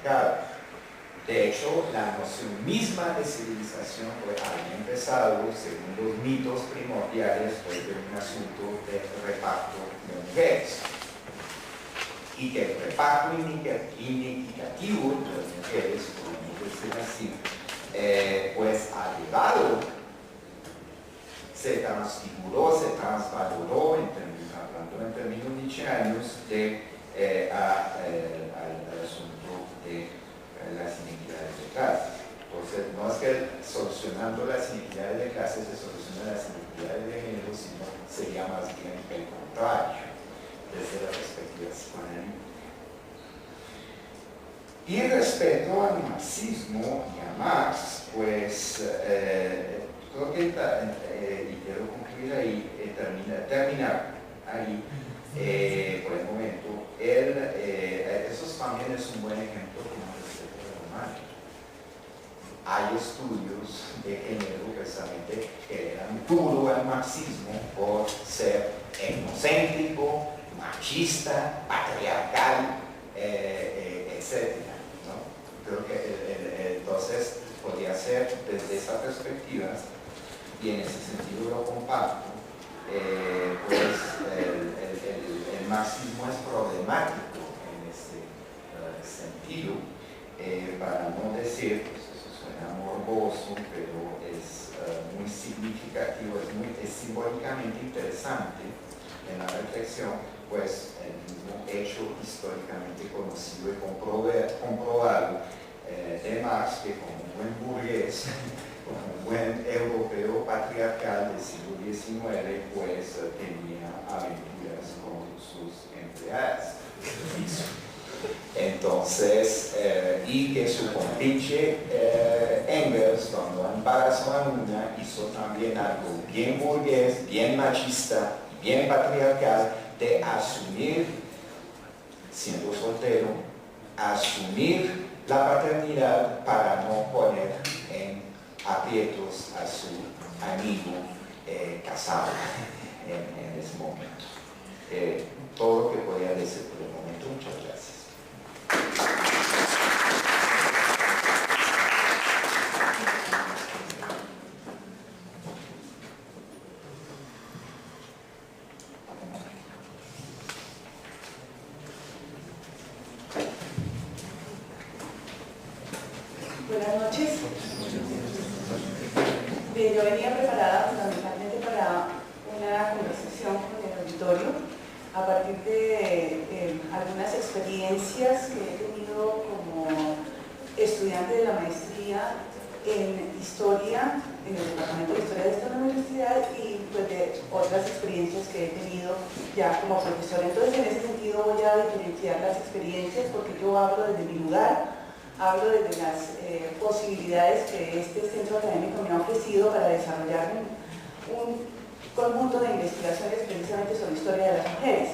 patriarcal. De hecho, la noción misma de civilización había empezado, según los mitos primordiales, de un asunto de reparto de mujeres. Y que el reparto inequitativo de las mujeres, podemos decir así, pues ha llevado, se transfiguró, se transvaloró, hablando en términos nietzscheanos, al asunto de las inequidades de clases. Entonces, no es que solucionando las inequidades de clases se solucionan las inequidades de género, sino sería más bien el contrario, desde la perspectiva psicoanalítica. Y respecto al marxismo y a Marx, pues creo que, y quiero concluir ahí, terminar ahí por el momento, eso también es un buen ejemplo como respecto al romano. Hay estudios de género precisamente que dan duro al marxismo por ser etnocéntrico, machista, patriarcal, etc. ¿no? Creo que entonces podría ser desde esa perspectiva, y en ese sentido lo comparto, pues el marxismo es problemático en ese sentido, para no decir, pues eso suena morboso, pero es muy significativo, es simbólicamente interesante en la reflexión, pues el mismo hecho históricamente conocido y comprobado de Marx, que como un buen burgués, como un buen europeo patriarcal del siglo XIX, pues tenía aventuras con sus empleadas. Entonces, y que su compinche Engels, cuando embarazó a una, hizo también algo bien burgués, bien machista, bien patriarcal, de asumir, siendo soltero, asumir la paternidad para no poner en aprietos a su amigo casado en ese momento. Todo lo que podía decir por el momento. Muchas gracias. Buenas noches. Bien, yo venía preparada fundamentalmente para una conversación con el auditorio a partir de algunas experiencias que he tenido como estudiante de la maestría en Historia, en el Departamento de Historia de esta universidad, y pues de otras experiencias que he tenido ya como profesora. Entonces, en ese sentido voy a diferenciar las experiencias porque yo hablo desde mi lugar, hablo desde las posibilidades que este centro académico me ha ofrecido para desarrollar un conjunto de investigaciones precisamente sobre historia de las mujeres.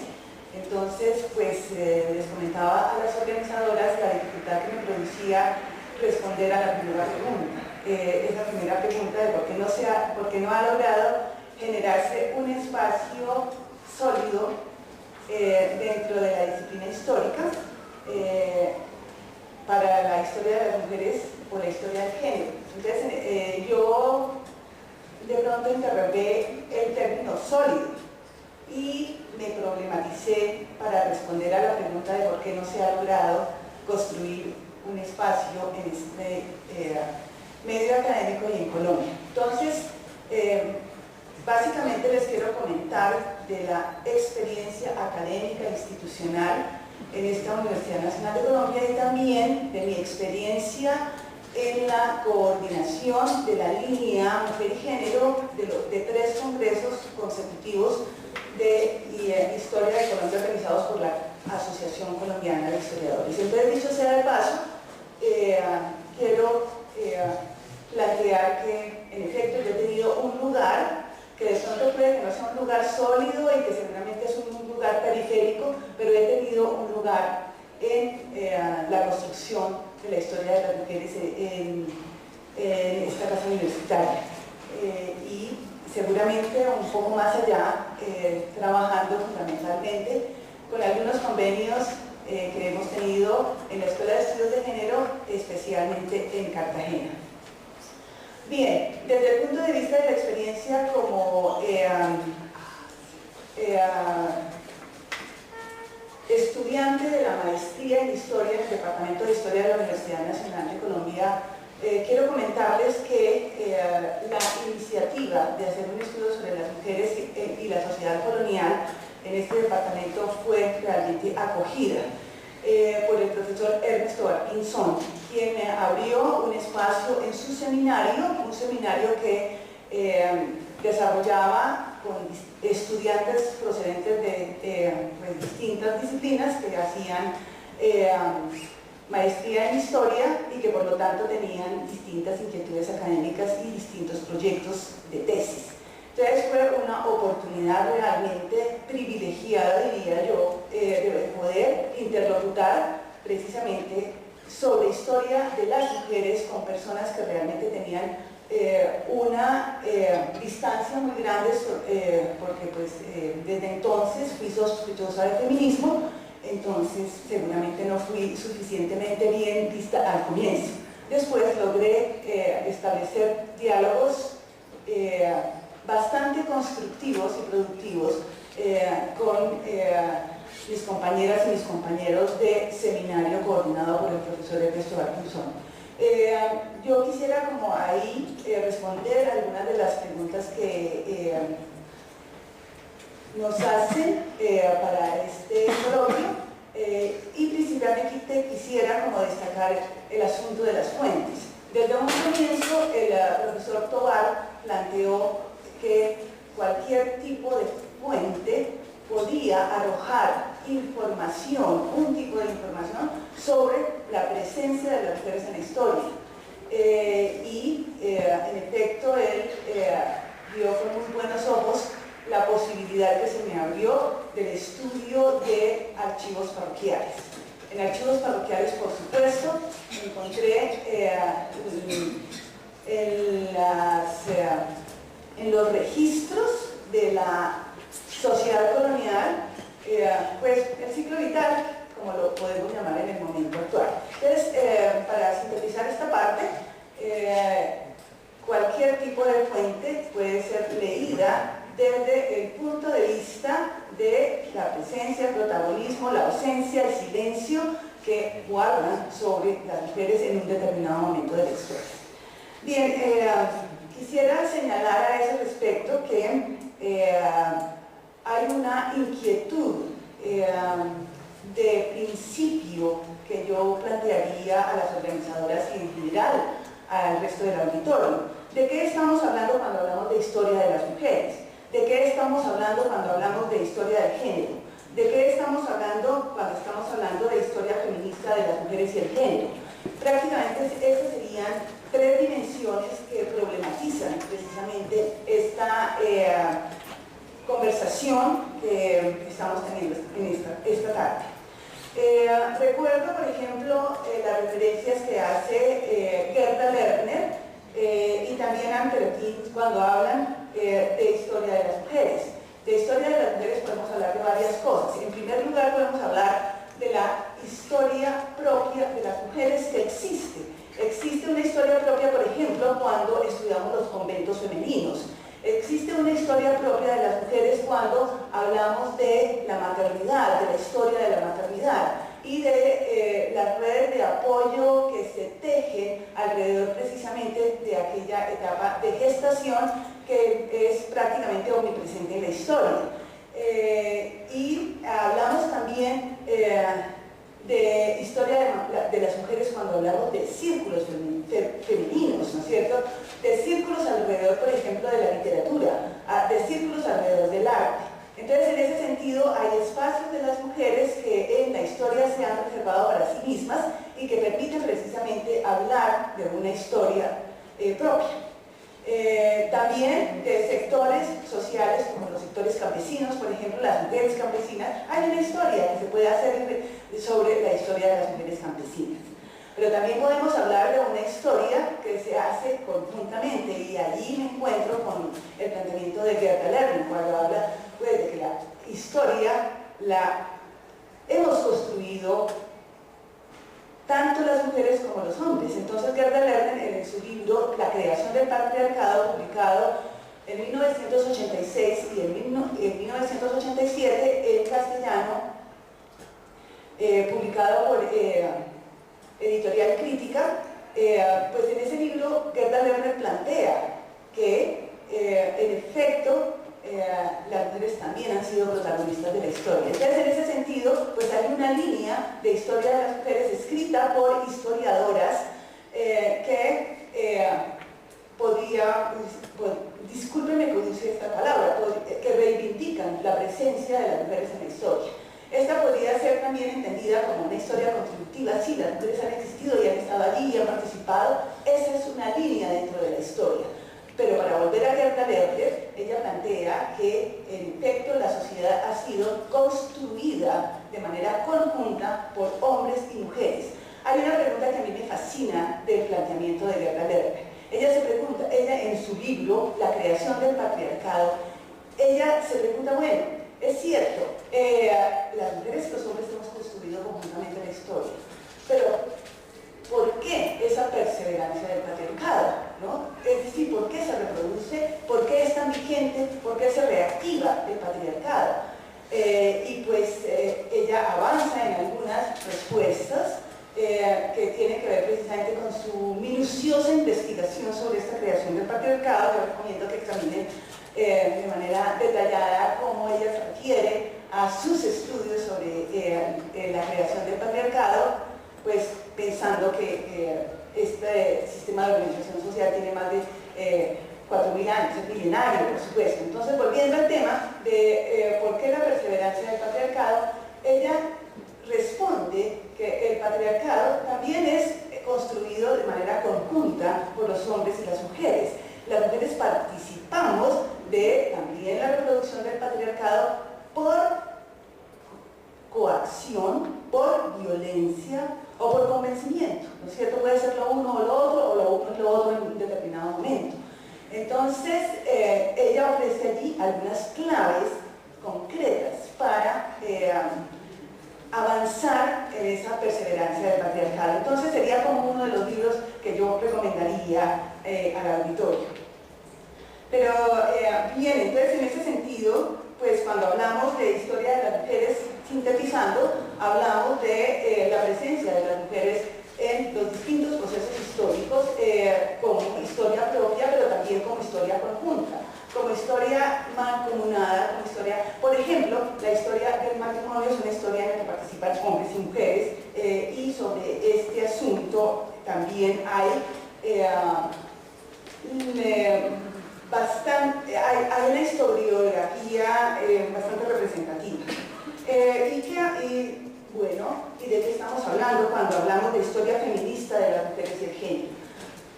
Entonces, pues les comentaba a las organizadoras la dificultad que me producía responder a la primera pregunta. Esa primera pregunta de por qué no ha logrado generarse un espacio sólido dentro de la disciplina histórica para la historia de las mujeres o la historia del género. Entonces, yo de pronto interrogué el término sólido y me problematicé para responder a la pregunta de por qué no se ha logrado construir un espacio en este medio académico y en Colombia. Entonces, básicamente les quiero comentar de la experiencia académica e institucional en esta Universidad Nacional de Colombia y también de mi experiencia en la coordinación de la línea Mujer y Género de 3 congresos consecutivos de Historia de Colombia organizados por la Asociación Colombiana de Historiadores. Entonces, dicho sea de paso, quiero plantear que en efecto yo he tenido un lugar que de pronto puede que no sea un lugar sólido y que seguramente es un lugar periférico, pero he tenido un lugar en la construcción de la historia de las mujeres en esta casa universitaria. Y seguramente un poco más allá, trabajando fundamentalmente con algunos convenios que hemos tenido en la Escuela de Estudios de Género, especialmente en Cartagena. Bien, desde el punto de vista de la experiencia como estudiante de la maestría en Historia en el Departamento de Historia de la Universidad Nacional de Colombia, quiero comentarles que la iniciativa de hacer un estudio sobre las mujeres y la sociedad colonial en este departamento fue realmente acogida por el profesor Ernesto Pinzón, quien abrió un espacio en su seminario, un seminario que desarrollaba con estudiantes procedentes de pues, distintas disciplinas que hacían maestría en historia y que por lo tanto tenían distintas inquietudes académicas y distintos proyectos de tesis. Entonces fue una oportunidad realmente privilegiada, diría yo, de poder interlocutar precisamente sobre historia de las mujeres con personas que realmente tenían una distancia muy grande, porque pues, desde entonces fui sospechosa de feminismo, entonces seguramente no fui suficientemente bien vista al comienzo. Después logré establecer diálogos bastante constructivos y productivos con mis compañeras y mis compañeros de seminario coordinado por el profesor Ernesto Pinzón. Yo quisiera como ahí responder algunas de las preguntas que nos hacen para este coloquio y principalmente quisiera como destacar el asunto de las fuentes. Desde un comienzo el profesor Tobar planteó que cualquier tipo de fuente podía arrojar información, un tipo de información sobre la presencia de las mujeres en la historia. En efecto, él vio con muy buenos ojos la posibilidad que se me abrió del estudio de archivos parroquiales. En archivos parroquiales, por supuesto, encontré en los registros de la sociedad colonial, pues el ciclo vital, como lo podemos llamar en el momento actual. Entonces, para sintetizar esta parte, cualquier tipo de fuente puede ser leída desde el punto de vista de la presencia, el protagonismo, la ausencia, el silencio que guardan sobre las mujeres en un determinado momento de la historia. Bien, quisiera señalar a ese respecto que hay una inquietud de principio que yo plantearía a las organizadoras y en general al resto del auditorio. ¿De qué estamos hablando cuando hablamos de historia de las mujeres? ¿De qué estamos hablando cuando hablamos de historia del género? ¿De qué estamos hablando cuando estamos hablando de historia feminista de las mujeres y el género? Prácticamente esas serían tres dimensiones que problematizan precisamente esta conversación que estamos teniendo en esta tarde. Recuerdo, por ejemplo, las referencias que hace Gerda Lerner y también Anne Perkin cuando hablan de historia de las mujeres. De historia de las mujeres podemos hablar de varias cosas. En primer lugar, podemos hablar de la historia propia de las mujeres que existe. Existe una historia propia, por ejemplo, cuando estudiamos los conventos femeninos. Existe una historia propia de las mujeres cuando hablamos de la maternidad, de la historia de la maternidad y de las redes de apoyo que se tejen alrededor precisamente de aquella etapa de gestación que es prácticamente omnipresente en la historia. Y hablamos también de historia de las mujeres cuando hablamos de círculos femeninos, ¿no es cierto? De círculos alrededor, por ejemplo, de la literatura, de círculos alrededor del arte. Entonces, en ese sentido, hay espacios de las mujeres que en la historia se han reservado para sí mismas y que permiten precisamente hablar de una historia propia. También de sectores sociales como los sectores campesinos, por ejemplo, las mujeres campesinas. Hay una historia que se puede hacer sobre la historia de las mujeres campesinas. Pero también podemos hablar de una historia que se hace conjuntamente y allí me encuentro con el planteamiento de Gerda Lerner cuando habla pues, de que la historia la hemos construido tanto las mujeres como los hombres. Entonces Gerda Lerner, en su libro La creación del patriarcado, publicado en 1986 y en 1987 en castellano, publicado por Editorial Crítica, pues en ese libro Gerda Lerner plantea que en efecto las mujeres también han sido protagonistas de la historia. Entonces, en ese sentido, pues hay una línea de historia de las mujeres escrita por historiadoras que discúlpenme que use esta palabra, que reivindican la presencia de las mujeres en la historia. Esta podría ser también entendida como una historia contributiva. Sí, las mujeres han existido y han estado allí y han participado. Esa es una línea dentro de la historia. Pero para volver a Gerda Lerner, ella plantea que en efecto la sociedad ha sido construida de manera conjunta por hombres y mujeres. Hay una pregunta que a mí me fascina del planteamiento de Gerda Lerner. Ella se pregunta, ella en su libro, La creación del patriarcado, ella se pregunta, bueno, es cierto, las mujeres y los hombres hemos construido conjuntamente la historia, pero ¿por qué esa perseverancia del patriarcado? ¿No? Es decir, ¿por qué se reproduce? ¿Por qué es tan vigente? ¿Por qué se reactiva el patriarcado? Y pues ella avanza en algunas respuestas que tienen que ver precisamente con su minuciosa investigación sobre esta creación del patriarcado. Yo recomiendo que examinen de manera detallada cómo ella se refiere a sus estudios sobre la creación del patriarcado, pues pensando que este sistema de organización social tiene más de 4.000 años, es milenario, por supuesto. Entonces, volviendo al tema de por qué la perseverancia del patriarcado, ella responde que el patriarcado también es construido de manera conjunta por los hombres y las mujeres. Las mujeres participamos de también la reproducción del patriarcado por coacción, por violencia o por convencimiento, ¿no es cierto? Puede ser lo uno o lo otro, o lo uno y lo otro en un determinado momento. Entonces, ella ofrece allí algunas claves concretas para avanzar en esa perseverancia del patriarcado. Entonces, sería como uno de los libros que yo recomendaría al auditorio. Pero, bien, entonces, en ese sentido, pues cuando hablamos de historia de las mujeres, sintetizando, hablamos de la presencia de las mujeres en los distintos procesos históricos, como historia propia, pero también como historia conjunta, como historia mancomunada, como historia, por ejemplo, la historia del matrimonio es una historia en la que participan hombres y mujeres, y sobre este asunto también hay hay una historiografía bastante representativa. ¿Y de qué estamos hablando cuando hablamos de historia feminista de las mujeres y el género?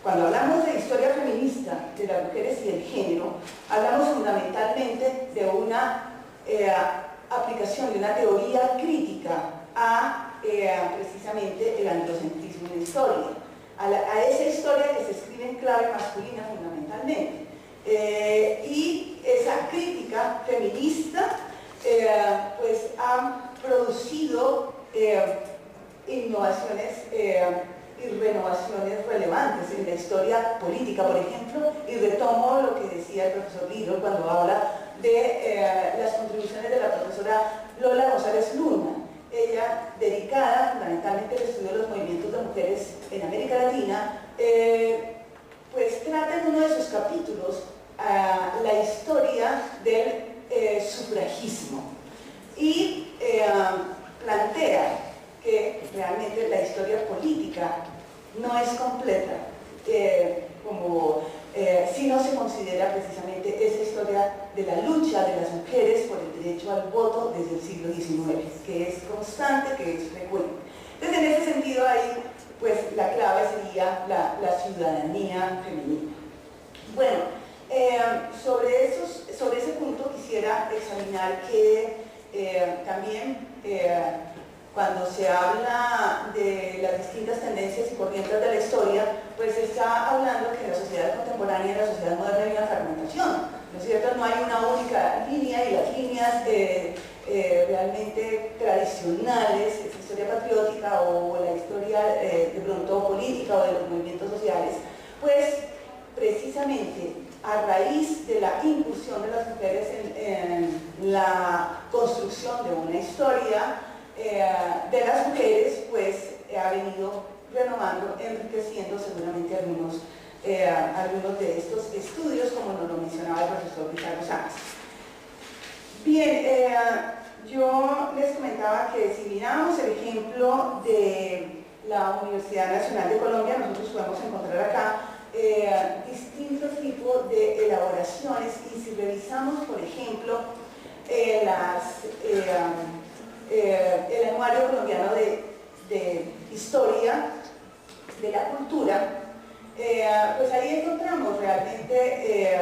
Cuando hablamos de historia feminista de las mujeres y el género, hablamos fundamentalmente de una aplicación de una teoría crítica a precisamente el androcentrismo en la historia, a esa historia que se escribe en clave masculina fundamentalmente. Y esa crítica feminista pues ha producido innovaciones y renovaciones relevantes en la historia política, por ejemplo, y retomo lo que decía el profesor Liro cuando habla de las contribuciones de la profesora Lola González Luna, ella dedicada fundamentalmente al estudio de los movimientos de mujeres en América Latina, pues trata en uno de sus capítulos la historia del sufragismo y plantea que realmente la historia política no es completa, si no se considera precisamente esa historia de la lucha de las mujeres por el derecho al voto desde el siglo XIX, que es constante, que es frecuente. Entonces, en ese sentido, ahí, pues, la clave sería la ciudadanía femenina. Bueno, sobre ese punto quisiera examinar que también cuando se habla de las distintas tendencias y corrientes de la historia, pues se está hablando que la sociedad contemporánea y la sociedad moderna hay una fragmentación, ¿no es cierto? No hay una única línea y las líneas realmente tradicionales, esa historia patriótica o la historia de pronto política o de los movimientos sociales, pues precisamente a raíz de la incursión de las mujeres en la construcción de una historia de las mujeres, pues ha venido renovando, enriqueciendo seguramente algunos de estos estudios, como nos lo mencionaba el profesor Ricardo Sánchez. Bien, yo les comentaba que si miramos el ejemplo de la Universidad Nacional de Colombia, nosotros podemos encontrar acá distintos tipos de elaboraciones, y si revisamos, por ejemplo, el Anuario Colombiano de Historia de la Cultura, pues ahí encontramos realmente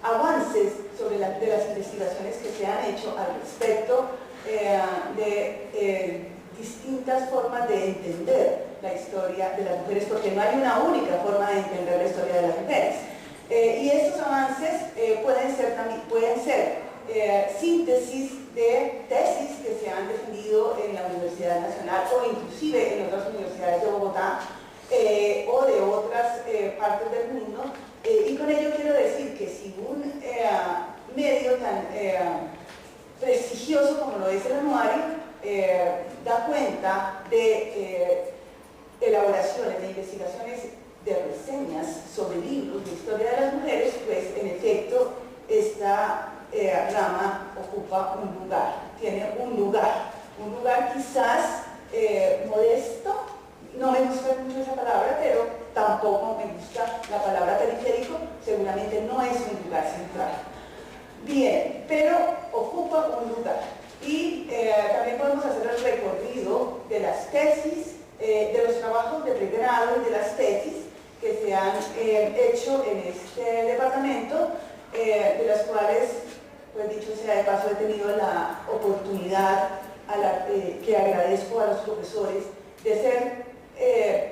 avances sobre de las investigaciones que se han hecho al respecto de distintas formas de entender la historia de las mujeres, porque no hay una única forma de entender la historia de las mujeres. Y estos avances pueden ser síntesis de tesis que se han defendido en la Universidad Nacional o inclusive en otras universidades de Bogotá o de otras partes del mundo. Y con ello quiero decir que si un medio tan prestigioso como lo es el anuario da cuenta de elaboraciones, de investigaciones, de reseñas sobre libros de historia de las mujeres, pues en efecto esta rama ocupa un lugar, tiene un lugar quizás modesto. No me gusta mucho esa palabra, pero tampoco me gusta la palabra periférico, seguramente no es un lugar central. Bien, pero ocupa un lugar. Y también podemos hacer el recorrido de las tesis, de los trabajos de pregrado y de las tesis que se han hecho en este departamento, de las cuales, pues dicho sea de paso, he tenido la oportunidad que agradezco a los profesores de ser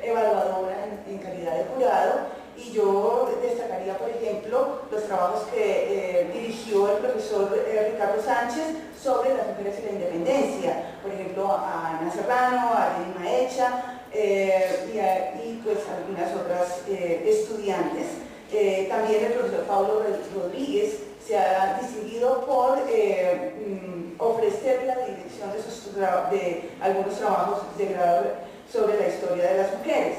evaluadora en calidad de jurado, y yo destacaría, por ejemplo, los trabajos que dirigió el profesor Ricardo Sánchez sobre las mujeres y la independencia, por ejemplo a Ana Serrano, a Jenny Maecha y pues algunas otras estudiantes. También el profesor Pablo Rodríguez se ha distinguido por ofrecer la dirección de algunos trabajos de grado sobre la historia de las mujeres.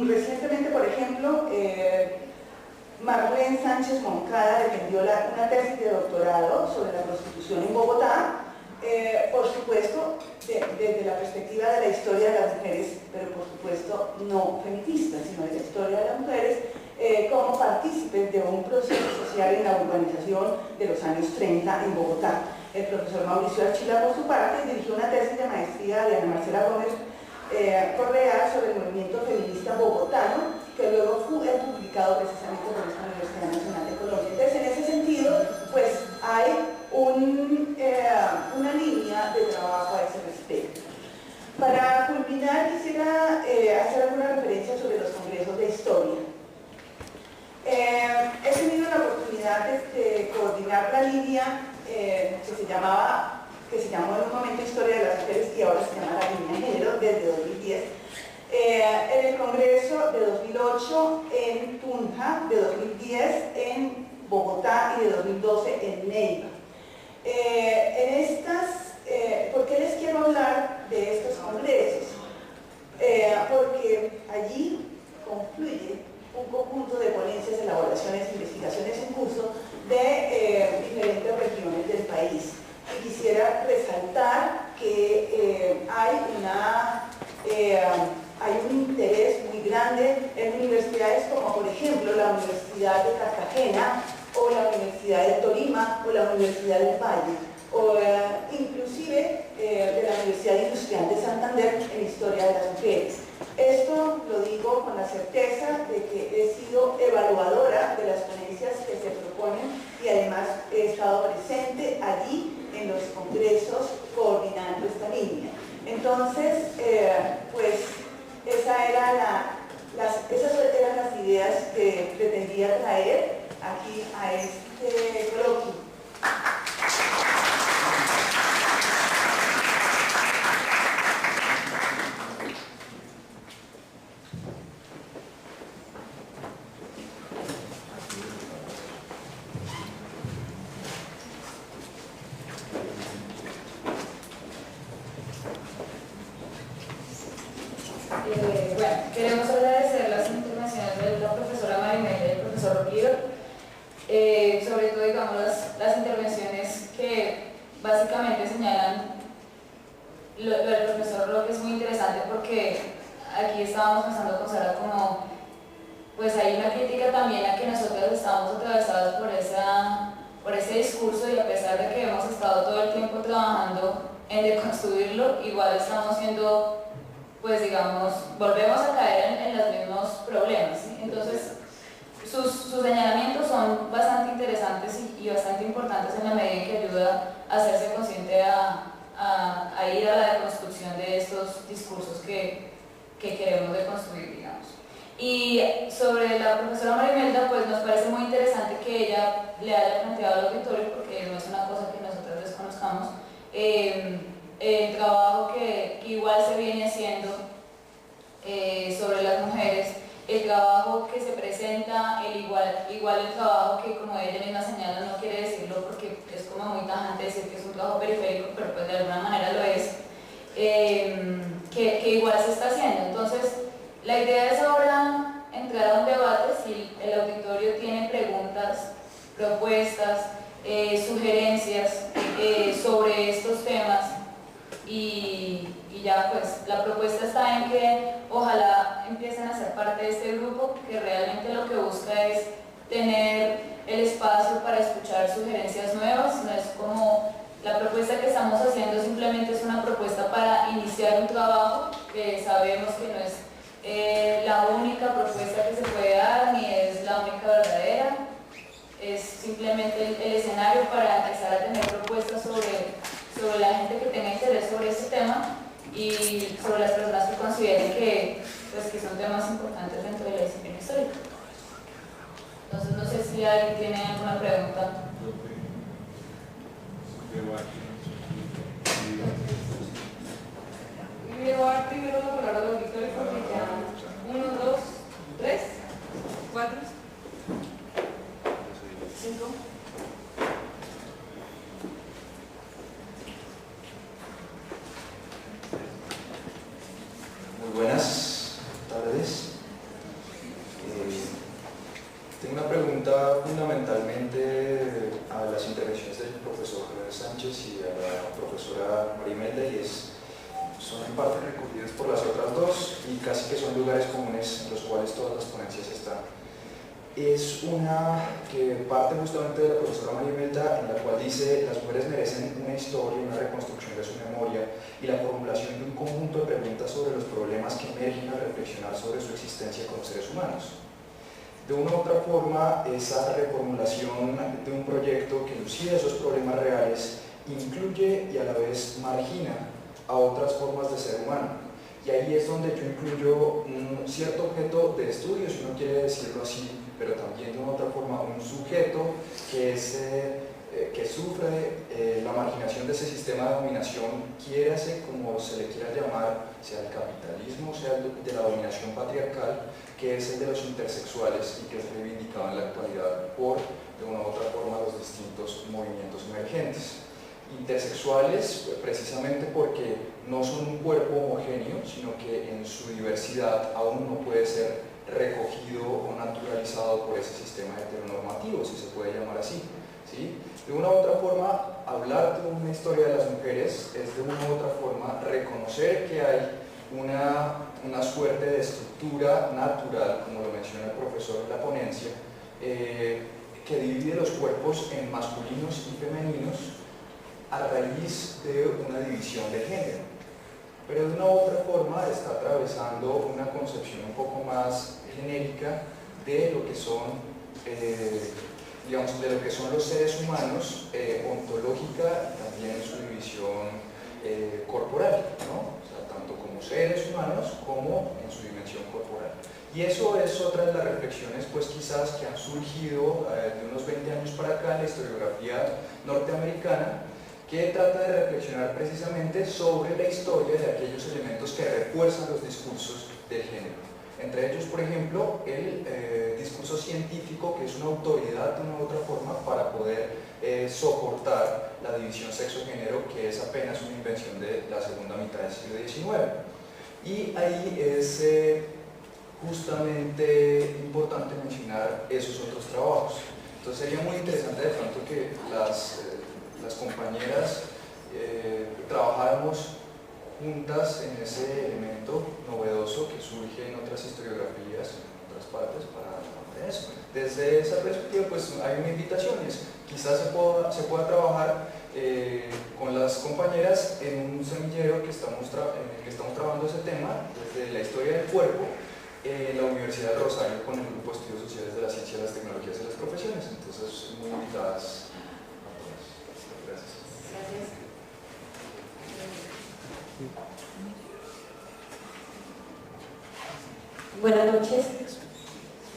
Recientemente, por ejemplo, Marlene Sánchez Moncada defendió una tesis de doctorado sobre la prostitución en Bogotá, por supuesto desde la perspectiva de la historia de las mujeres, pero por supuesto no feminista, sino de la historia de las mujeres como partícipes de un proceso social en la urbanización de los años 30 en Bogotá. El profesor Mauricio Archila, por su parte, dirigió una tesis de maestría de Ana Marcela Gómez Correa sobre el movimiento feminista bogotano, que luego fue publicado precisamente por esta Universidad Nacional de Colombia. Entonces, en ese sentido, pues hay una línea de trabajo a ese respecto. Para culminar, quisiera hacer alguna referencia sobre los congresos de historia. He tenido la oportunidad de coordinar la línea que se llamó en un momento Historia de las Mujeres y ahora se llama la línea de género desde 2010, en el Congreso de 2008 en Tunja, de 2010 en Bogotá y de 2012 en Neiva. ¿Por qué les quiero hablar de estos congresos? Porque allí confluye un conjunto de ponencias, elaboraciones, investigaciones en curso de diferentes regiones del país. Y quisiera resaltar que hay un interés muy grande en universidades como, por ejemplo, la Universidad de Cartagena o la Universidad de Tolima o la Universidad del Valle, o inclusive de la Universidad Industrial de Santander en Historia de las Mujeres. Esto lo digo con la certeza de que he sido evaluadora de las ponencias que se proponen y además he estado presente allí en los congresos coordinando esta línea. Entonces, pues esas eran las ideas que pretendía traer aquí a este coloquio. Bueno, queremos agradecer las intervenciones de la profesora Marimelda y el profesor Oliver, sobre todo, digamos, las intervenciones que básicamente señalan lo del profesor Roque. Es muy interesante porque aquí estábamos pensando con Sara como, pues hay una crítica también a que nosotros estamos atravesados por ese discurso, y a pesar de que hemos estado todo el tiempo trabajando en deconstruirlo, igual estamos siendo, pues digamos, volvemos a caer en los mismos problemas, ¿sí? Entonces, sus señalamientos son bastante interesantes y bastante importantes en la medida en que ayuda a hacerse consciente a ir a la deconstrucción de estos discursos que queremos deconstruir, digamos. Y sobre la profesora Marimelda, pues nos parece muy interesante que ella le haya planteado al auditorio, porque no es una cosa que nosotros desconozcamos, el trabajo que igual se viene haciendo sobre las mujeres, el trabajo que se presenta, igual el trabajo que, como ella misma señala, no quiere decirlo porque es como muy tajante decir que es un trabajo periférico, pero pues de alguna manera lo es, que igual se está haciendo. Entonces, la idea es ahora entrar a un debate. Si el auditorio tiene preguntas, propuestas, sugerencias sobre estos temas, y ya pues la propuesta está en que ojalá empiecen a ser parte de este grupo, que realmente lo que busca es tener el espacio para escuchar sugerencias nuevas. No es como la propuesta que estamos haciendo, simplemente es una propuesta para iniciar un trabajo que sabemos que no es la única propuesta que se puede dar, ni es la única verdadera. Es simplemente el escenario para empezar a tener propuestas sobre la gente que tenga interés sobre este tema y sobre las personas que consideren que son temas importantes dentro de la disciplina histórica. Entonces, no sé si alguien tiene alguna pregunta. Me voy a dar primero la palabra al auditorio porque ya 1, 2, 3, 4, 5. Muy buenas tardes. Tengo una pregunta fundamentalmente a las intervenciones del profesor Javier Sánchez y a la profesora Marimelda, y son en parte recogidas por las otras dos y casi que son lugares comunes en los cuales todas las ponencias están. Es una que parte justamente de la profesora Marimelda, en la cual dice: las mujeres merecen una historia, una reconstrucción de su memoria y la formulación de un conjunto de preguntas sobre los problemas que emergen al reflexionar sobre su existencia como seres humanos. De una u otra forma, esa reformulación de un proyecto que lucida esos problemas reales incluye y a la vez margina a otras formas de ser humano. Y ahí es donde yo incluyo un cierto objeto de estudio, si uno quiere decirlo así, pero también de una u otra forma un sujeto que sufre la marginación de ese sistema de dominación, quiérase como se le quiera llamar, sea el capitalismo, sea el de la dominación patriarcal, que es el de los intersexuales y que es reivindicado en la actualidad por, de una u otra forma, los distintos movimientos emergentes. Intersexuales, precisamente porque no son un cuerpo homogéneo, sino que en su diversidad aún no puede ser recogido o naturalizado por ese sistema heteronormativo, si se puede llamar así, ¿sí? De una u otra forma, hablar de una historia de las mujeres es de una u otra forma reconocer que hay una suerte de estructura natural, como lo menciona el profesor en la ponencia, que divide los cuerpos en masculinos y femeninos a raíz de una división de género. Pero de una u otra forma está atravesando una concepción un poco más genérica de lo que son, digamos, de lo que son los seres humanos, ontológica y también su división corporal, ¿no? O sea, tanto como seres humanos como en su dimensión corporal. Y eso es otra de las reflexiones, pues quizás, que han surgido de unos 20 años para acá en la historiografía norteamericana, que trata de reflexionar precisamente sobre la historia de aquellos elementos que refuerzan los discursos del género. Entre ellos, por ejemplo, el discurso científico, que es una autoridad de una u otra forma para poder soportar la división sexo-género, que es apenas una invención de la segunda mitad del siglo XIX. Y ahí es justamente importante mencionar esos otros trabajos. Entonces sería muy interesante de pronto que las compañeras trabajáramos juntas en ese elemento novedoso que surge en otras historiografías, en otras partes, para eso. Desde esa perspectiva, pues hay una invitación, quizás se pueda trabajar con las compañeras en un semillero en el que estamos trabajando ese tema, desde la historia del cuerpo, en la Universidad de Rosario, con el Grupo de Estudios Sociales de la Ciencia, las Tecnologías y las Profesiones. Entonces, muy invitadas a todas. Gracias. Gracias. Buenas noches.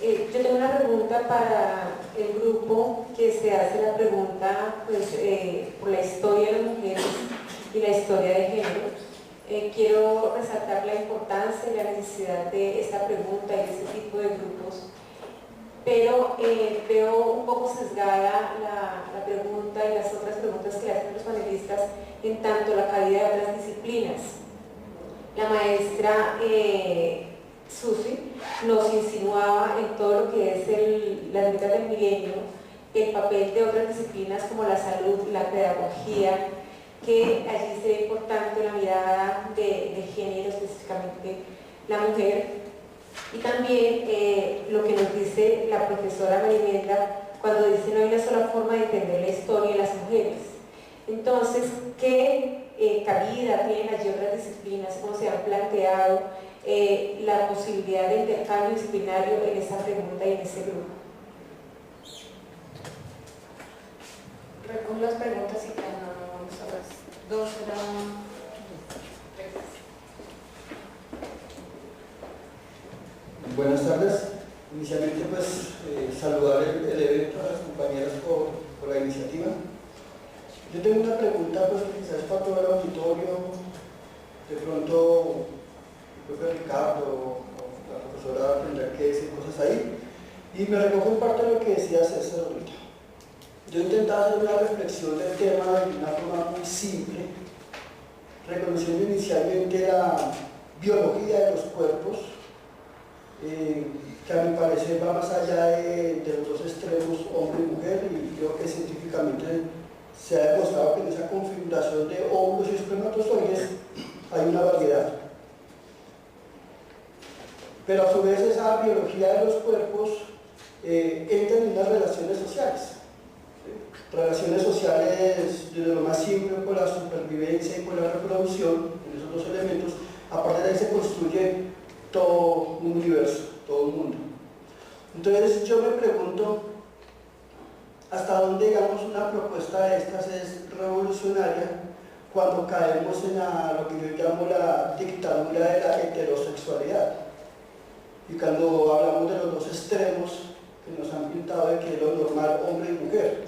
Yo tengo una pregunta para el grupo que se hace la pregunta pues, por la historia de las mujeres y la historia de género. Quiero resaltar la importancia y la necesidad de esta pregunta y de este tipo de grupos, pero veo un poco sesgada la pregunta y las otras preguntas que le hacen los panelistas en tanto la cabida de otras disciplinas. La maestra Susi nos insinuaba en todo lo que es las metas del milenio, el papel de otras disciplinas como la salud, la pedagogía, que allí se ve importante la mirada de género, específicamente la mujer, y también lo que nos dice la profesora Marimelda cuando dice no hay una sola forma de entender la historia de las mujeres. Entonces, ¿qué cabida tienen allí otras disciplinas? ¿Cómo se han planteado la posibilidad de intercambio disciplinario en esa pregunta y en ese grupo? Recojo las preguntas y vamos a las dos. Buenas tardes. Inicialmente pues saludar el evento, a las compañeras por la iniciativa. Yo tengo una pregunta pues quizás para todo el auditorio, de pronto el propio Ricardo o la profesora tendrá que decir cosas ahí, y me recojo en parte de lo que decía César ahorita. Yo intentaba hacer una reflexión del tema de una forma muy simple, reconociendo inicialmente la biología de los cuerpos, que a mi parecer va más allá de los dos extremos, hombre y mujer, y creo que científicamente se ha demostrado que en esa configuración de óvulos y espermatozoides hay una variedad. Pero a su vez esa biología de los cuerpos entra en unas relaciones sociales. Relaciones sociales desde lo más simple por la supervivencia y por la reproducción, en esos dos elementos, a partir de ahí se construye todo un universo, todo un mundo. Entonces yo me pregunto hasta dónde, digamos, una propuesta de estas es revolucionaria cuando caemos en lo que yo llamo la dictadura de la heterosexualidad, y cuando hablamos de los dos extremos que nos han pintado de que es lo normal hombre y mujer.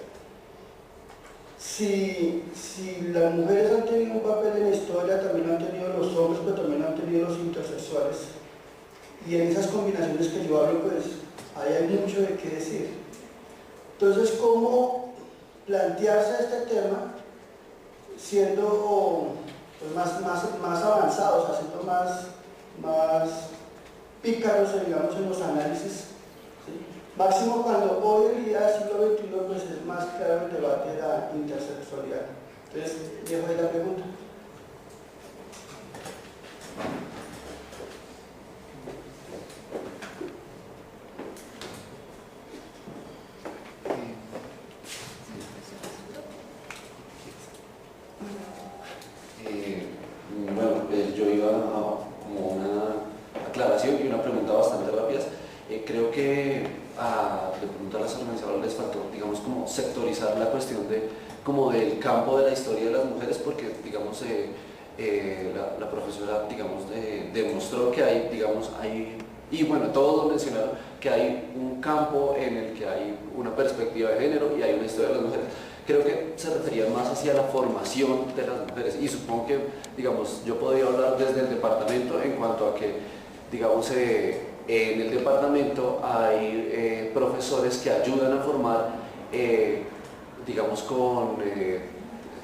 Si las mujeres han tenido un papel en la historia, también lo han tenido los hombres, pero también lo han tenido los intersexuales. Y en esas combinaciones que yo hablo, pues ahí hay mucho de qué decir. Entonces, ¿cómo plantearse este tema siendo pues, más avanzados, haciendo más pícaros, digamos, en los análisis? ¿Sí? Máximo cuando hoy en día, siglo XXI, pues es más claro el debate de la intersexualidad. Entonces, dejo ahí la pregunta. Yo iba a como una aclaración y una pregunta bastante rápida. Creo que de pronto a las organizadoras les faltó, digamos, como sectorizar la cuestión como del campo de la historia de las mujeres, porque, digamos, la profesora, digamos, demostró que hay, digamos, y bueno, todos lo mencionaron, que hay un campo en el que hay una perspectiva de género y hay una historia de las mujeres. Creo que se refería más hacia la formación de las mujeres, y supongo que, digamos, yo podría hablar desde el departamento en cuanto a que, digamos, en el departamento hay profesores que ayudan a formar, digamos,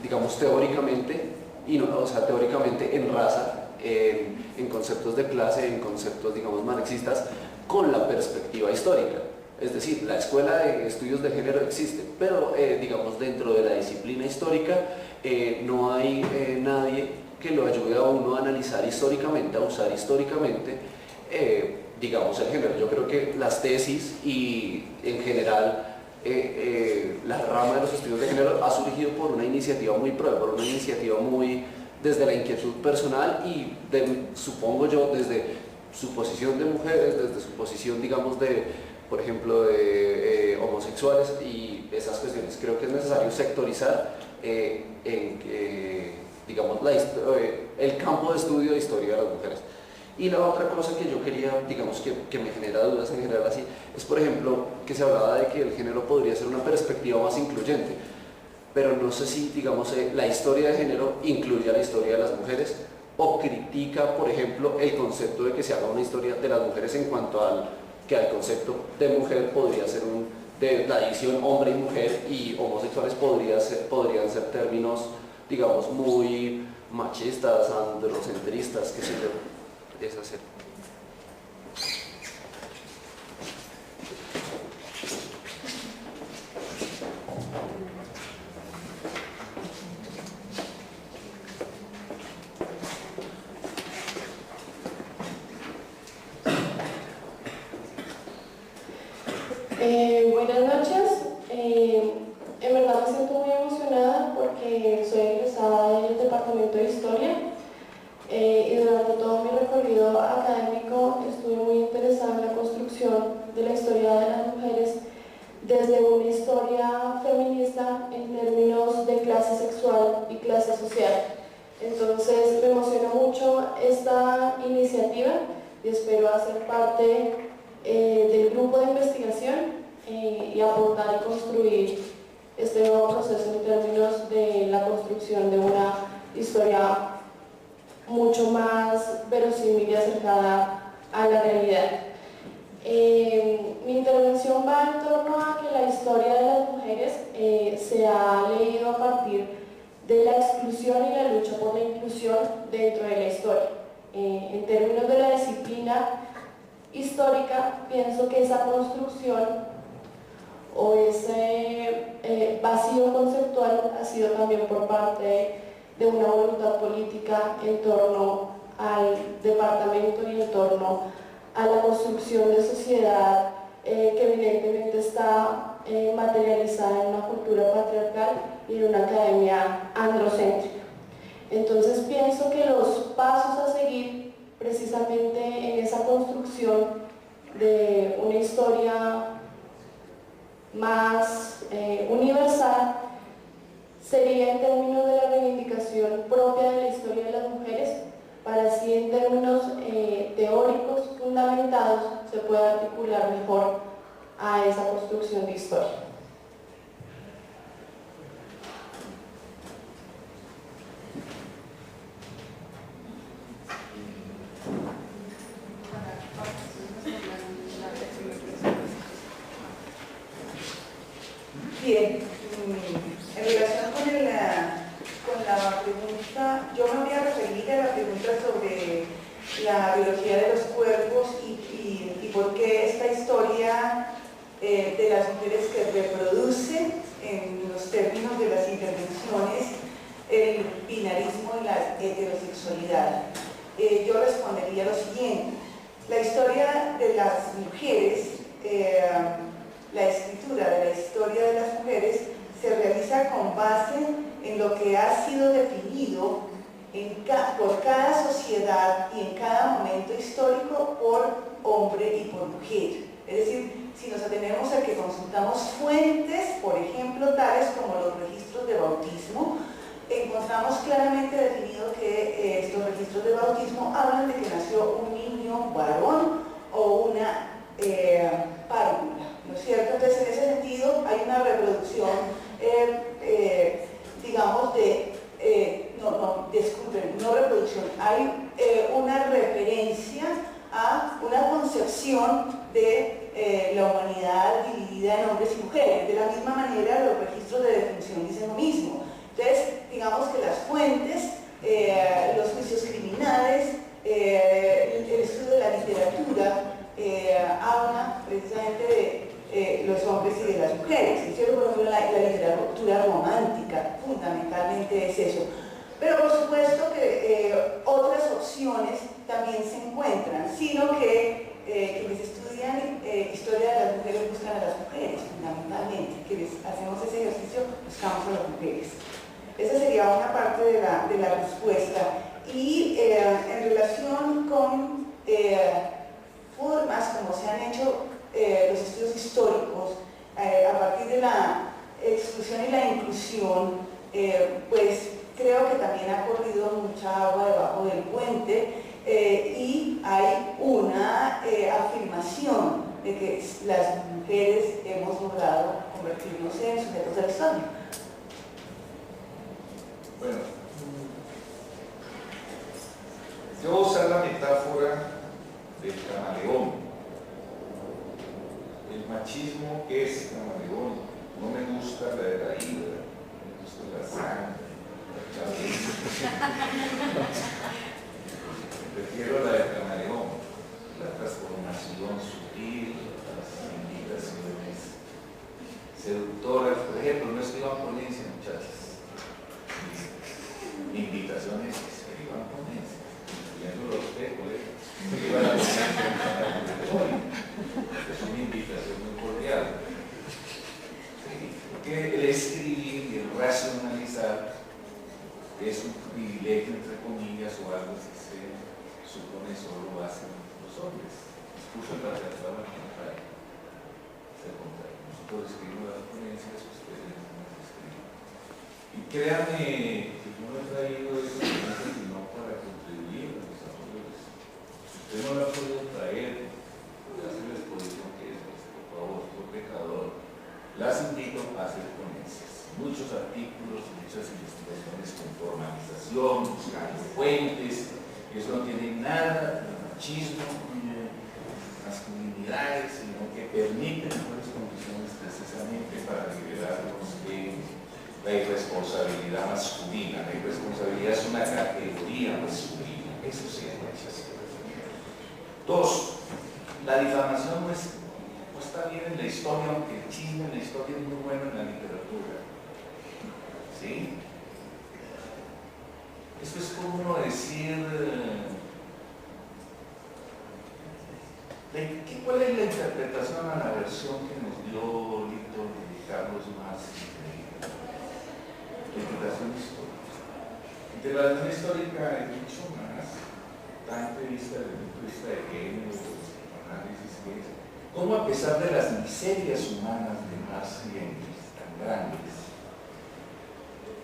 digamos, teóricamente, y no, o sea, teóricamente en raza, en conceptos de clase, en conceptos, digamos, marxistas, con la perspectiva histórica. Es decir, la escuela de estudios de género existe, pero digamos, dentro de la disciplina histórica no hay nadie que lo ayude a uno a analizar históricamente, a usar históricamente, digamos, el género. Yo creo que las tesis y en general la rama de los estudios de género ha surgido por una iniciativa muy propia, por una iniciativa muy desde la inquietud personal y supongo yo desde su posición de mujeres, desde su posición, digamos, por ejemplo, de homosexuales y esas cuestiones. Creo que es necesario sectorizar digamos, el campo de estudio de historia de las mujeres. Y la otra cosa que yo quería, digamos, que me genera dudas en general así, es por ejemplo que se hablaba de que el género podría ser una perspectiva más incluyente, pero no sé si, digamos, la historia de género incluye a la historia de las mujeres o critica, por ejemplo, el concepto de que se haga una historia de las mujeres en cuanto al concepto de mujer podría ser de la división hombre y mujer, y homosexuales podrían ser términos, digamos, muy machistas, androcentristas, que se es hacer. Buenas noches. En verdad me siento muy emocionada porque soy egresada del Departamento de Historia y durante todo mi recorrido académico estuve muy interesada en la construcción de la historia de las mujeres desde una historia feminista en términos de clase sexual y clase social. Entonces me emociona mucho esta iniciativa y espero hacer parte del grupo de investigación y aportar y construir este nuevo proceso en términos de la construcción de una historia mucho más verosímil y acercada a la realidad. Mi intervención va en torno a que la historia de las mujeres se ha leído a partir de la exclusión y la lucha por la inclusión dentro de la historia. En términos de la disciplina histórica, pienso que esa construcción o ese vacío conceptual ha sido también por parte de una voluntad política en torno al departamento y en torno a la construcción de sociedad que evidentemente está materializada en una cultura patriarcal y en una academia androcéntrica. Entonces pienso que los pasos a seguir precisamente en esa construcción de una historia más universal sería en términos de la reivindicación propia de la historia de las mujeres, para así en términos teóricos fundamentados se pueda articular mejor a esa construcción de historia. Bien, en relación con la pregunta, yo me voy a referir a la pregunta sobre la biología de los cuerpos y por qué esta historia de las mujeres que reproduce en los términos de las intervenciones el binarismo y la heterosexualidad. Yo respondería lo siguiente: la historia de las mujeres, la escritura de la historia de las mujeres se realiza con base en lo que ha sido definido por cada sociedad y en cada momento histórico por hombre y por mujer. Es decir, si nos atenemos a que consultamos fuentes, por ejemplo, tales como los registros de bautismo, encontramos claramente definido que estos registros de bautismo hablan de que nació un niño varón o una párvula, ¿no es cierto? Entonces, en ese sentido, hay una reproducción, digamos, no reproducción, hay una referencia a una concepción de la humanidad dividida en hombres y mujeres. De la misma manera, los registros de defunción dicen lo mismo. Entonces, digamos que las fuentes, los juicios criminales, el estudio de la literatura habla precisamente de los hombres y de las mujeres. ¿Cierto? Por ejemplo, la literatura romántica fundamentalmente es eso. Pero por supuesto que otras opciones también se encuentran, sino que quienes estudian historia de las mujeres buscan a las mujeres fundamentalmente, quienes hacemos ese ejercicio buscamos a las mujeres. Esa sería una parte de la respuesta. Y en relación con formas como se han hecho los estudios históricos a partir de la exclusión y la inclusión, pues creo que también ha corrido mucha agua debajo del puente y hay una afirmación de que las mujeres hemos logrado convertirnos en sujetos de la historia. Bueno, yo voy a usar la metáfora del camaleón. El machismo es camaleón. No me gusta la de la ira, me gusta la sangre. Prefiero la de camaleón, la transformación sutil, las invitaciones seductoras. Por ejemplo, no escriban ponencia, muchachas. Invitaciones, escriban ponencia. Incluyéndolo a usted, colega. Escriban la ponencia. Es una invitación muy cordial. Porque el escribir y el racionalizar es un privilegio, entre comillas, o algo que se supone solo hacen los hombres. Incluso en la teatral contrario. Se contrario. Nosotros escribimos las ponencias, ustedes no las escriben. Y créanme que yo no he traído eso sino para contribuir a los desarrollos. Si usted no lo ha podido traer, voy a hacer la exposición que es, por favor, por pecador. Las invito a hacer ponencias. Muchos artículos, muchas investigaciones con formalización, buscando fuentes. Eso no tiene nada de machismo ni de masculinidades, sino que permiten mejores condiciones precisamente para liberarnos de la irresponsabilidad masculina. La irresponsabilidad es una categoría masculina. Eso sí es machismo. Dos, la difamación no está bien en la historia, aunque el chisme en la historia es muy bueno en la literatura. ¿Sí? Esto es como decir, ¿cuál es la interpretación a la versión que nos dio Lito de Carlos Más? Interpretación histórica. Interpretación histórica hay mucho más, tanto vista desde el punto de vista de género, análisis, cómo a pesar de las miserias humanas de Marx y Engels tan grandes,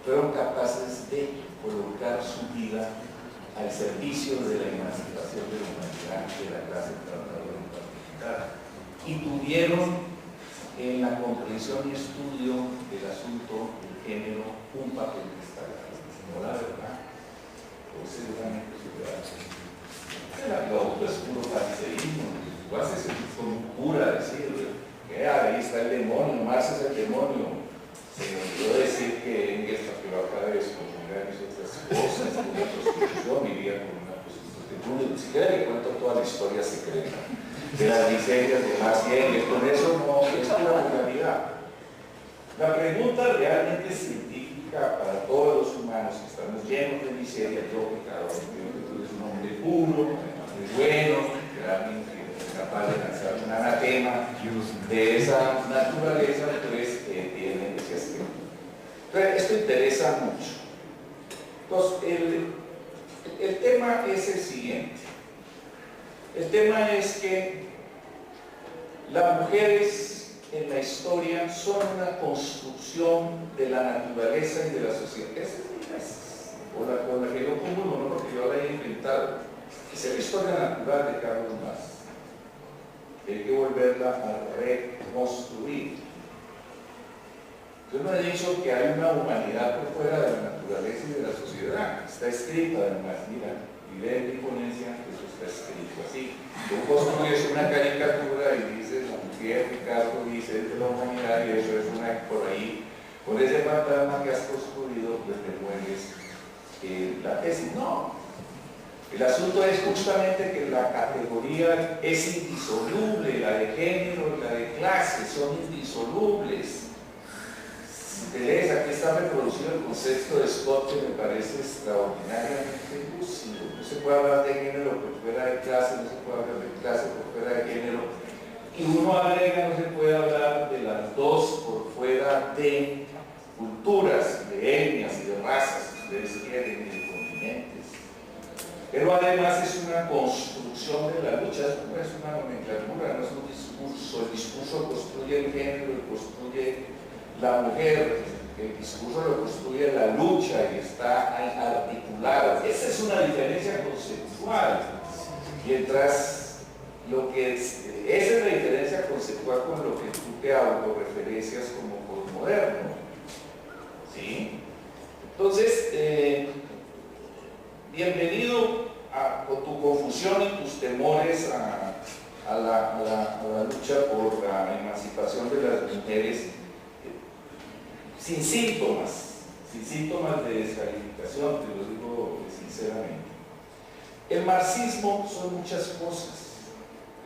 fueron capaces de colocar su vida al servicio de la emancipación de la humanidad, de la clase trabajadora en particular, y tuvieron en la comprensión y estudio del asunto del género un papel destacado. No la verdad, pues seguramente se le hace. El aplauso es puro fariseísmo. Igual se con un cura decir que ahí está el demonio, Marx es el demonio. Se me olvidó decir que Engels acaba de descomponer otras cosas, una prostitución, vivía con una prostituta. Ni siquiera le cuento toda la historia secreta de las miserias de Marx y Engels. Con eso no es una realidad. La pregunta realmente científica para todos los humanos que estamos llenos de miseria, yo pecador, tú eres un hombre puro, muy bueno, realmente capaz de lanzar un anatema de esa naturaleza, pues tiene ese aspecto. Entonces, esto interesa mucho. Entonces, el tema es el siguiente. El tema es que las mujeres en la historia son una construcción de la naturaleza y de la sociedad. Esa es mi tesis, o la que yo pongo, no porque yo la he inventado. Es la historia natural de Carlos Marx. Hay que volverla a reconstruir. Yo no he dicho que hay una humanidad por fuera de la naturaleza y de la sociedad. Está escrito además, mira, y de mi ponencia, eso está escrito así. Tú construyes una caricatura y dices, la mujer, Ricardo, dice, es de la humanidad y eso es una, por ahí, con ese fantasma que has construido, pues te mueves la tesis. No. El asunto es justamente que la categoría es indisoluble, la de género y la de clase son indisolubles. Si te lees, aquí está reproducido el concepto de Scott, que me parece extraordinariamente lúcido. No se puede hablar de género por fuera de clase, no se puede hablar de clase por fuera de género. Y uno agrega, no se puede hablar de las dos por fuera de culturas, de etnias y de razas, si ustedes quieren, y de continentes. Pero además es una construcción de la lucha, no es una nomenclatura, no es un discurso. El discurso construye el género y construye la mujer, el discurso lo construye la lucha y está articulado. Esa es una diferencia conceptual. Mientras lo que esa es la diferencia conceptual con lo que tú te autorreferencias como posmoderno. ¿Sí? Entonces, bienvenido con tu confusión y tus temores a la lucha por la emancipación de las mujeres, sin síntomas de descalificación, te lo digo sinceramente. El marxismo son muchas cosas,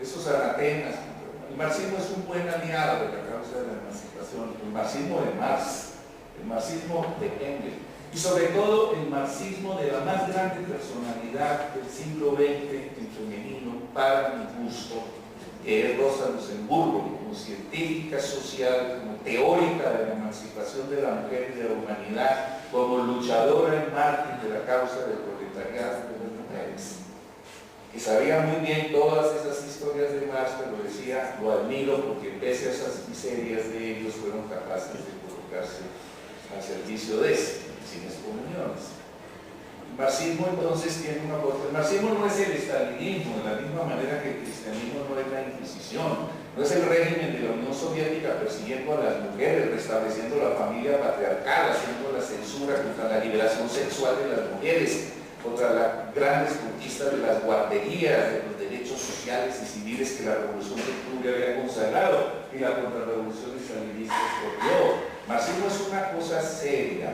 esos anatemas. El marxismo es un buen aliado de la causa de la emancipación, el marxismo de Marx, el marxismo de Engels, y sobre todo el marxismo de la más grande personalidad del siglo XX en femenino, para mi gusto, que es Rosa Luxemburgo, como científica social, como teórica de la emancipación de la mujer y de la humanidad, como luchadora en mártir de la causa del proletariado de las mujeres, que sabía muy bien todas esas historias de Marx, pero decía, lo admiro porque pese a esas miserias de ellos fueron capaces de colocarse al servicio de sin excomuniones. El marxismo entonces tiene una cosa. El marxismo no es el estalinismo, de la misma manera que el cristianismo no es la Inquisición, no es el régimen de la Unión Soviética persiguiendo a las mujeres, restableciendo la familia patriarcal, haciendo la censura contra la liberación sexual de las mujeres, contra las grandes conquistas de las guarderías, de los derechos sociales y civiles que la Revolución de Octubre había consagrado y la contrarrevolución estalinista expropió. Marxismo es una cosa seria.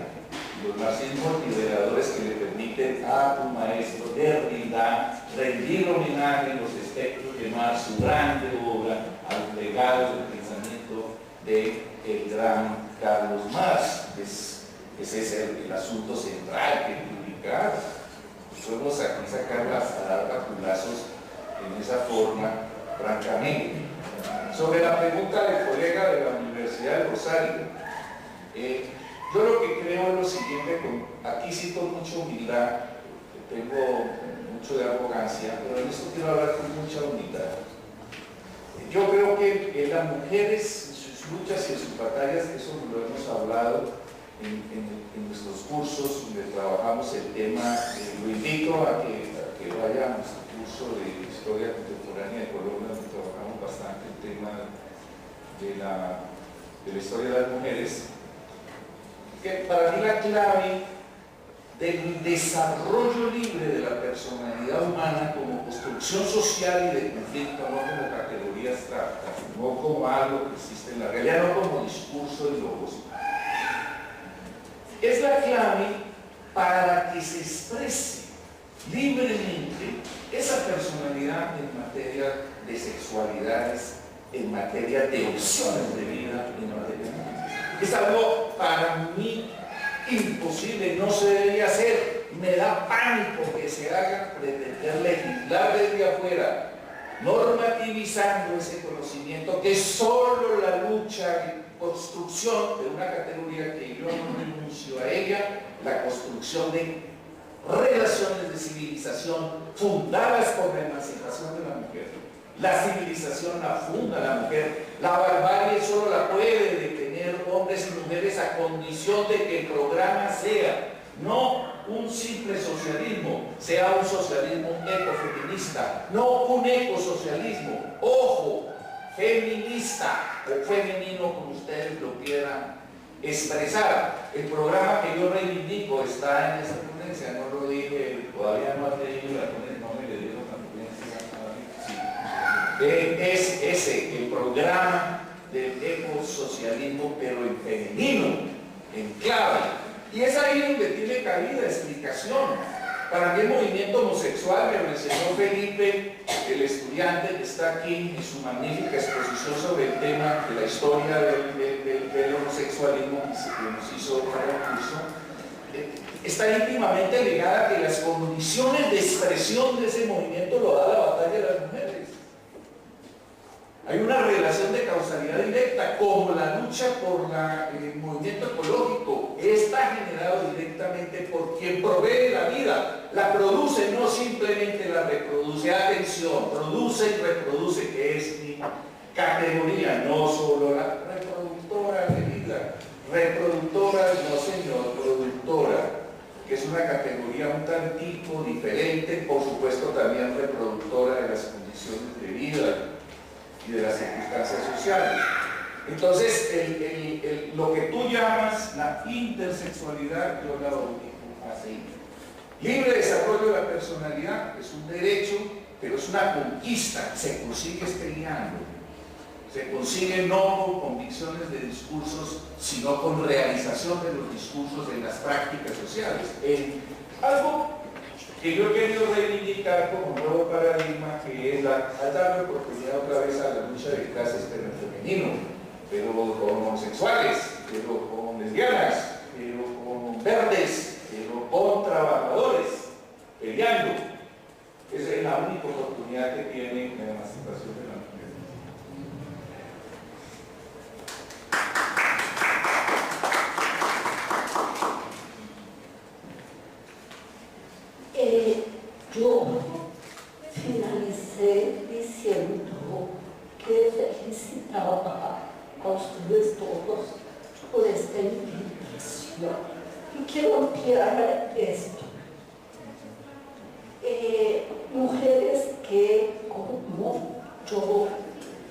Los marxismos liberadores que le permiten a tu maestro Derrida rendir homenaje en los espectros de Marx, su grande obra, al legado del pensamiento del gran Carlos Marx. Ese es el asunto central que publicar. Podemos aquí sacarlas a dar capulazos en esa forma, francamente. Sobre la pregunta del colega de la Universidad de Rosario, yo lo que creo es lo siguiente, aquí sí con mucha humildad, tengo mucho de arrogancia, pero en esto quiero hablar con mucha humildad. Yo creo que las mujeres, en sus luchas y en sus batallas, eso lo hemos hablado en nuestros cursos donde trabajamos el tema, lo invito a que vaya a nuestro curso de Historia Contemporánea de Colombia, donde trabajamos bastante el tema de la historia de las mujeres, que para mí la clave del desarrollo libre de la personalidad humana como construcción social y de conflicto, no como categoría abstracta, no como algo que existe en la realidad, no como discurso y logos, es la clave para que se exprese libremente esa personalidad en materia de sexualidades, en materia de opciones de vida, en materia de... Es algo para mí imposible, no se debería hacer. Me da pánico que se haga pretender legislar desde afuera, normativizando ese conocimiento que solo la lucha y construcción de una categoría que yo no renuncio a ella, la construcción de relaciones de civilización fundadas por la emancipación de la mujer. La civilización la funda la mujer. La barbarie solo la puede detener hombres y mujeres a condición de que el programa sea no un simple socialismo, sea un socialismo ecofeminista, no un ecosocialismo, ojo, feminista o femenino, como ustedes lo quieran expresar. El programa que yo reivindico está en esta ponencia, no lo dije, todavía no ha tenido la ponencia, no me le dieron la ponencia. Sí. Es ese, el programa del ecosocialismo, pero en femenino, en clave. Y es ahí donde tiene cabida explicación. Para mí el movimiento homosexual, me lo enseñó Felipe, el estudiante que está aquí en su magnífica exposición sobre el tema de la historia del homosexualismo que nos hizo para el curso, está íntimamente ligada a que las condiciones de expresión de ese movimiento lo da la batalla de las mujeres. Hay una relación de causalidad directa, como la lucha por el movimiento ecológico. Está generado directamente por quien provee la vida, la produce, no simplemente la reproduce. Atención, produce y reproduce, que es mi categoría, no solo la reproductora de vida. Reproductora, no señor, productora, que es una categoría un tantico diferente, por supuesto también reproductora de las condiciones de vida y de las circunstancias sociales. Entonces, lo que tú llamas la intersexualidad, yo la bautizo así. Libre desarrollo de la personalidad es un derecho, pero es una conquista, se consigue estrellando. Se consigue no con convicciones de discursos, sino con realización de los discursos en las prácticas sociales. Algo que yo he querido reivindicar como nuevo paradigma, que es darle oportunidad otra vez a la lucha de clases pero en femenino, pero con homosexuales, pero con lesbianas, pero con verdes, pero con trabajadores, peleando. Esa es la única oportunidad que tiene la emancipación de la mujer. Yo finalicé diciendo que felicitaba a ustedes todos por esta invitación y quiero ampliar esto. Mujeres que, como yo,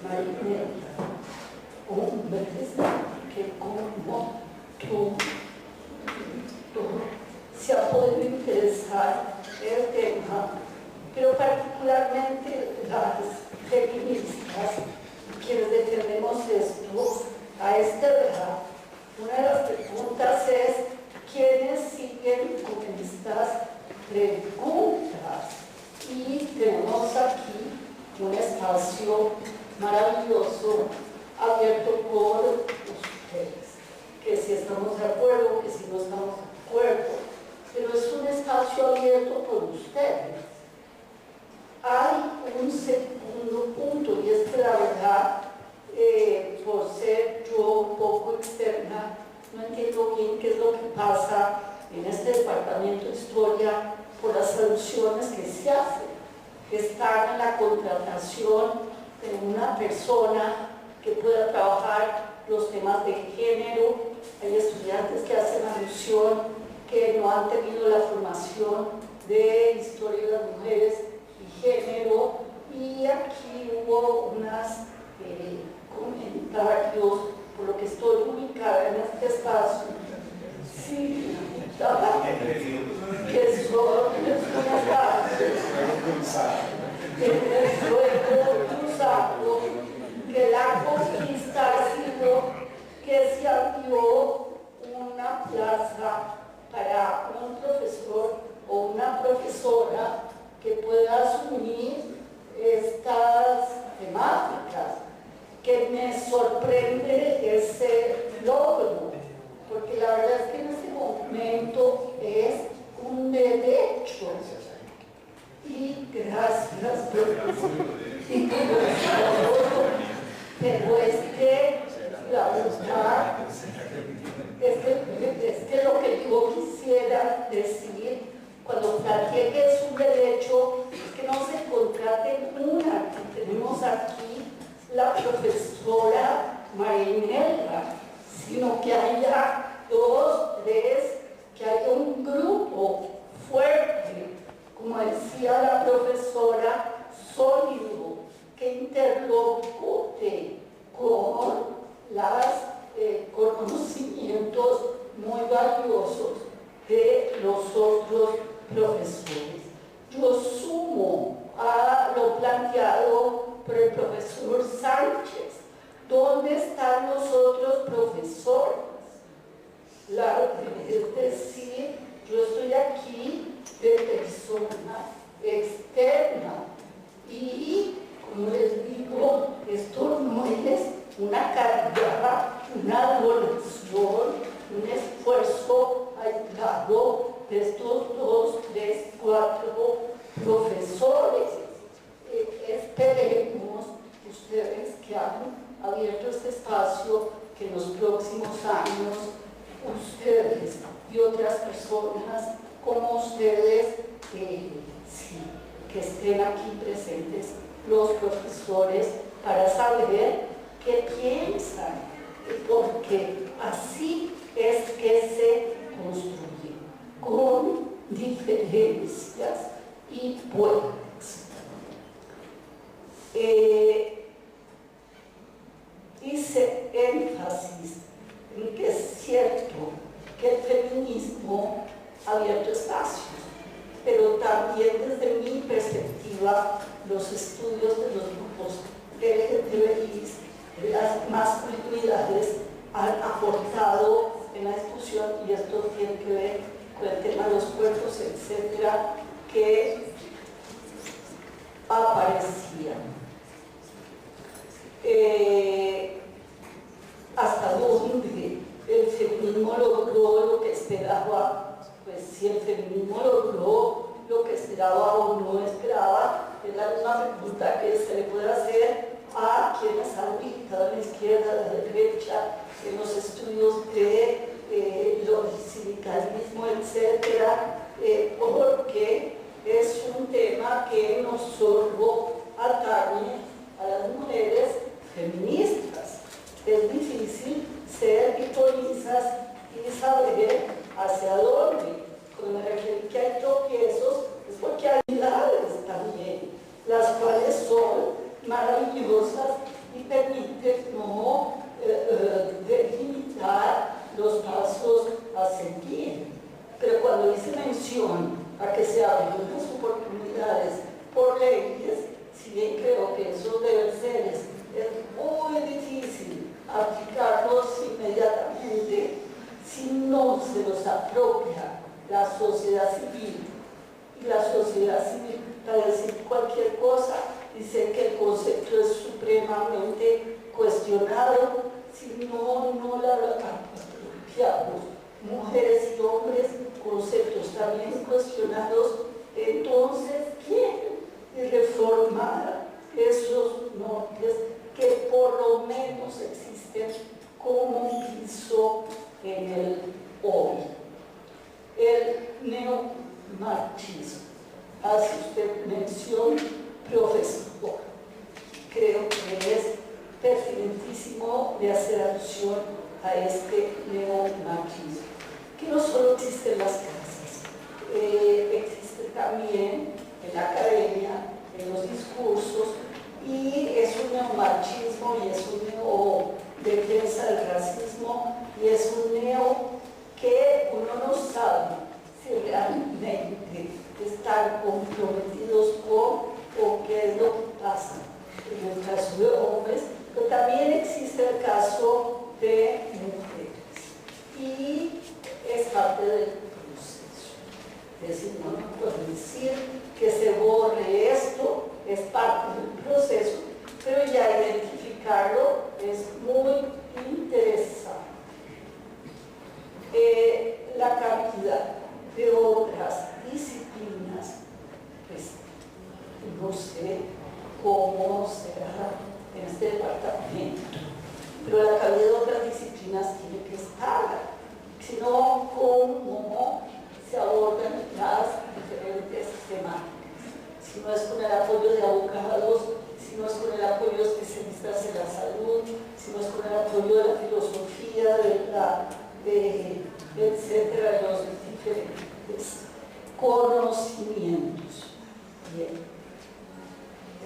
Marinela, hombres que, como tú, se ha podido interesar el tema, pero particularmente las feministas, quienes defendemos esto a esta edad. Una de las preguntas es: ¿quiénes siguen con estas preguntas? Y tenemos aquí un espacio maravilloso abierto por ustedes, que si estamos de acuerdo, que si no estamos de acuerdo, pero es un espacio abierto por ustedes. Hay un segundo punto, y es que la verdad, por ser yo un poco externa, no entiendo bien qué es lo que pasa en este departamento de historia por las alusiones que se hacen. Están en la contratación de una persona que pueda trabajar los temas de género. Hay estudiantes que hacen alusión que no han tenido la formación de historia de las mujeres y género, y aquí hubo unos comentarios, por lo que estoy ubicada en este espacio, sí, que son cruzado, que la conquista ha sido que se abrió una plaza para un profesor o una profesora que pueda asumir estas temáticas, que me sorprende ese logro, porque la verdad es que en este momento es un derecho. Y gracias, pero es que la verdad es que lo que yo quisiera decir cuando planteé que es un derecho es que no se contrate una, que tenemos aquí la profesora Marinela, sino que haya dos, tres, que haya un grupo fuerte, como decía la profesora, sólido, que interlocute con conocimientos muy valiosos de los otros profesores. Yo sumo a lo planteado por el profesor Sánchez. ¿Dónde están los otros profesores? Es decir, Yo estoy aquí de persona externa y, como les digo, esto no es una carga, una donación, un esfuerzo aislado de estos 2, 3, 4 profesores. Esperemos ustedes que han abierto este espacio, que en los próximos años ustedes y otras personas como ustedes, sí, que estén aquí presentes los profesores para saber qué piensan, porque así es que se construye, con diferencias y puentes. Hice énfasis en que es cierto que el feminismo ha abierto espacios, pero también desde mi perspectiva los estudios de los grupos LGTBI, de las masculinidades, han aportado en la discusión, y esto tiene que ver con el tema de los cuerpos, etcétera, que aparecían. Hasta dónde el feminismo logró lo que esperaba. Pues si el feminismo logró lo que esperaba o no esperaba, es la misma pregunta que se le puede hacer a quienes han militado a la izquierda, a la derecha, en los estudios de sindicalismo, etcétera, porque es un tema que no solo atañe a las mujeres feministas. Es difícil ser victoriosas y saber hacia dónde. Cuando me refiero que hay tropiezos, es porque hay habilidades también, las cuales son maravillosas y permiten no delimitar los pasos a seguir. Pero cuando hice mención a que se abren unas oportunidades por leyes, si bien creo que esos deberes es muy difícil aplicarlos inmediatamente si no se los apropia la sociedad civil. Y la sociedad civil, para decir cualquier cosa, dice que el concepto es supremamente cuestionado si no la apropiamos. Mujeres y hombres, conceptos también cuestionados. Entonces, ¿quién reformar esos nortes que por lo menos existen como un piso en el hoy? El neomarxismo, hace usted mención, profesor. Creo que es pertinentísimo de hacer alusión a este neomarxismo, que no solo existe en las casas, existe también en la academia, en los discursos, y es un neomarxismo y es un neo defensa del racismo y es un neo que uno no sabe si realmente están comprometidos con o qué es lo que pasa en el caso de hombres, pero también existe el caso de mujeres y es parte del proceso. Es decir, no puedo decir que se borre esto, es parte del proceso, pero ya identificarlo es muy interesante. La cantidad de otras disciplinas, pues no sé cómo será en este departamento, pero la cantidad de otras disciplinas tiene que estar, sino cómo se abordan las diferentes temáticas. Si no es con el apoyo de abogados, si no es con el apoyo de especialistas en la salud, si no es con el apoyo de la filosofía, etcétera, de los diferentes conocimientos. Bien,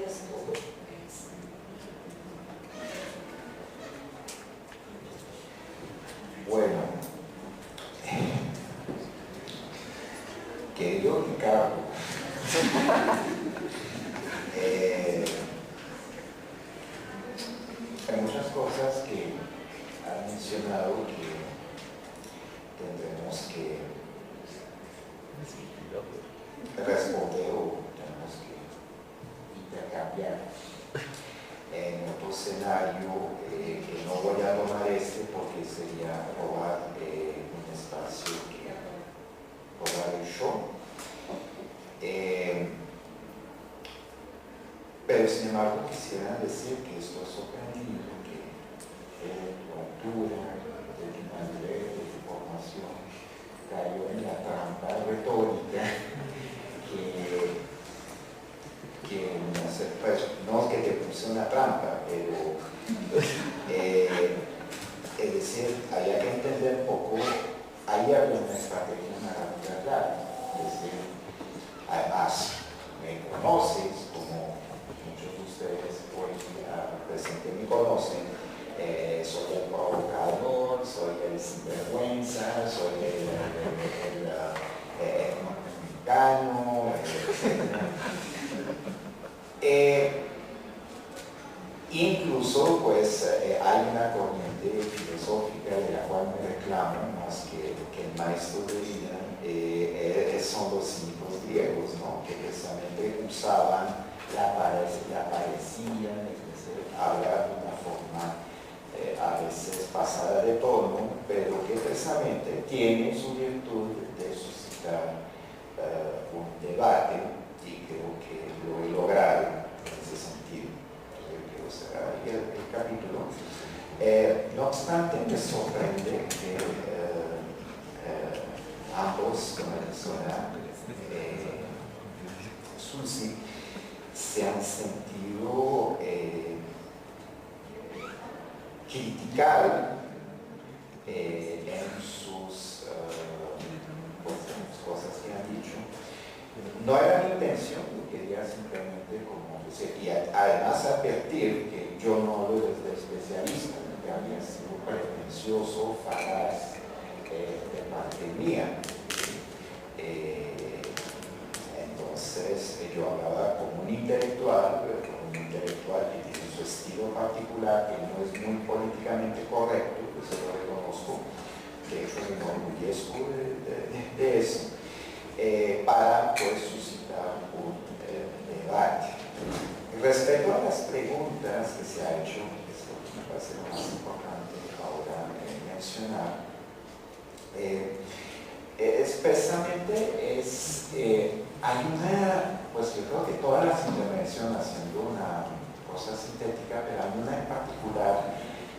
esto es. Bueno, querido Ricardo, hay muchas cosas que han mencionado que tendremos que responder o tenemos que intercambiar. En otro escenario, que no voy a tomar porque sería robar un espacio que robar el show. Pero sin embargo quisiera decir que estoy sorprendido que tu altura, de tu madurez, de tu formación, cayó en la trampa retórica que pues, no es que te puse una trampa, pero es decir, había que entender un poco, ahí había una estrategia narrativa clara, es decir, además me conoces, como muchos de ustedes hoy presente me conocen, soy el provocador, soy el sinvergüenza, soy el mexicano, incluso pues hay una corriente filosófica de la cual me reclamo más que el maestro de vida, son los cínicos griegos, ¿no? Que precisamente usaban la parecía, es decir, hablar de una forma a veces pasada de tono, pero que precisamente tiene su virtud de suscitar un debate, y creo que lo he logrado en ese sentido. Quiero cerrar ahí el capítulo. No obstante, me sorprende que ambos, como la persona Susi, se han sentido criticar en sus cosas que han dicho. No era mi intención, quería simplemente como decir, y además advertir que yo no hablo desde especialista, que había sido pretencioso, falaz de parte mía. Entonces yo hablaba como un intelectual, pero como un intelectual que tiene su estilo particular, que no es muy políticamente correcto, pues lo reconozco, de hecho me enorgullezco de eso. Para pues, suscitar un debate. Respecto a las preguntas que se ha hecho, que es lo que me parece lo más importante ahora mencionar, expresamente hay una, pues yo creo que todas las intervenciones haciendo una cosa sintética, pero hay una en particular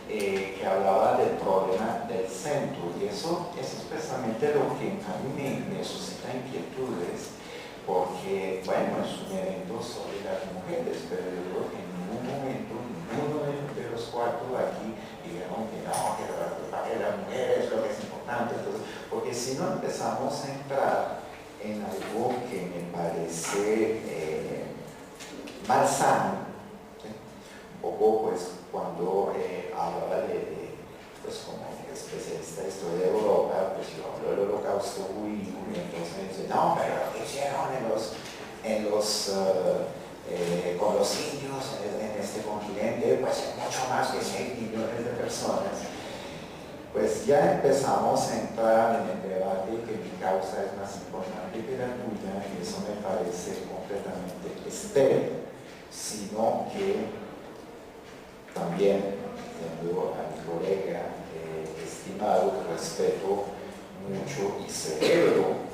que hablaba del problema del centro, y eso es precisamente lo que a mí me suscita inquietudes, porque, bueno, es un evento sobre las mujeres, pero yo creo que en ningún momento, ninguno de los cuatro aquí dijeron que no, que la mujer es lo que es importante, entonces, porque si no empezamos a entrar en algo que me parece malsano, un poco pues cuando hablaba pues como especialista de historia de Europa, pues yo hablo del holocausto judío, y entonces me dice, no, pero lo que hicieron con los indios en este continente, pues es mucho más que 6 millones de personas. Pues ya empezamos a entrar en el debate que mi causa es más importante que la tuya, y eso me parece completamente estéril, sino que también tengo a mi colega estimado, que respeto mucho y celebro,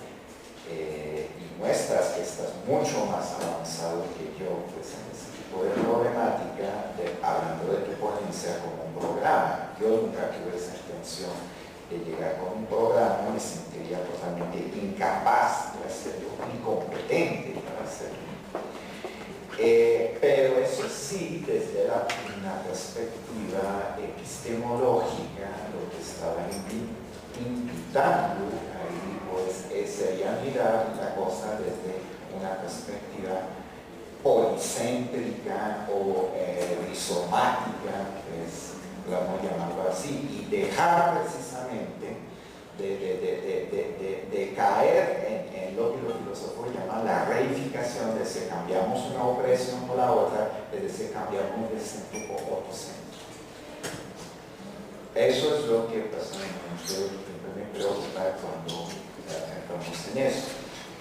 y muestras que estás mucho más avanzado que yo pues, en ese tipo de problemática, hablando de tu ponencia como un programa. Yo nunca tuve esa intención de llegar con un programa, me sentiría totalmente incapaz de hacerlo, incompetente para hacerlo. Pero eso sí, desde una perspectiva epistemológica, lo que estaba invitando ahí pues, sería mirar la cosa desde una perspectiva policéntrica o rizomática, pues, vamos a llamarlo así, y dejar precisamente de caer en lo que los filósofos llaman la reificación, de si cambiamos una opresión por la otra, de si cambiamos de centro por otro centro. Eso es lo que personalmente me preocupa cuando estamos en eso.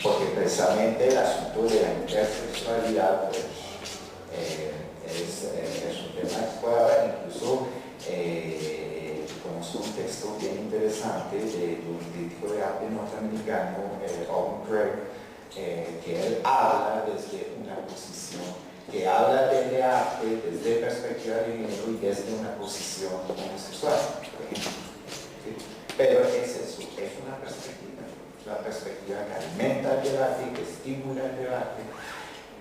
porque precisamente el asunto de la intersexualidad pues, es un tema que puede haber. Incluso conozco un texto bien interesante de un crítico de arte norteamericano, Owen Craig, que él habla desde una posición, que habla de arte desde perspectiva de género y desde una posición homosexual, por ejemplo. ¿Sí? Pero es eso, es una perspectiva, la perspectiva que alimenta el debate, que estimula el debate,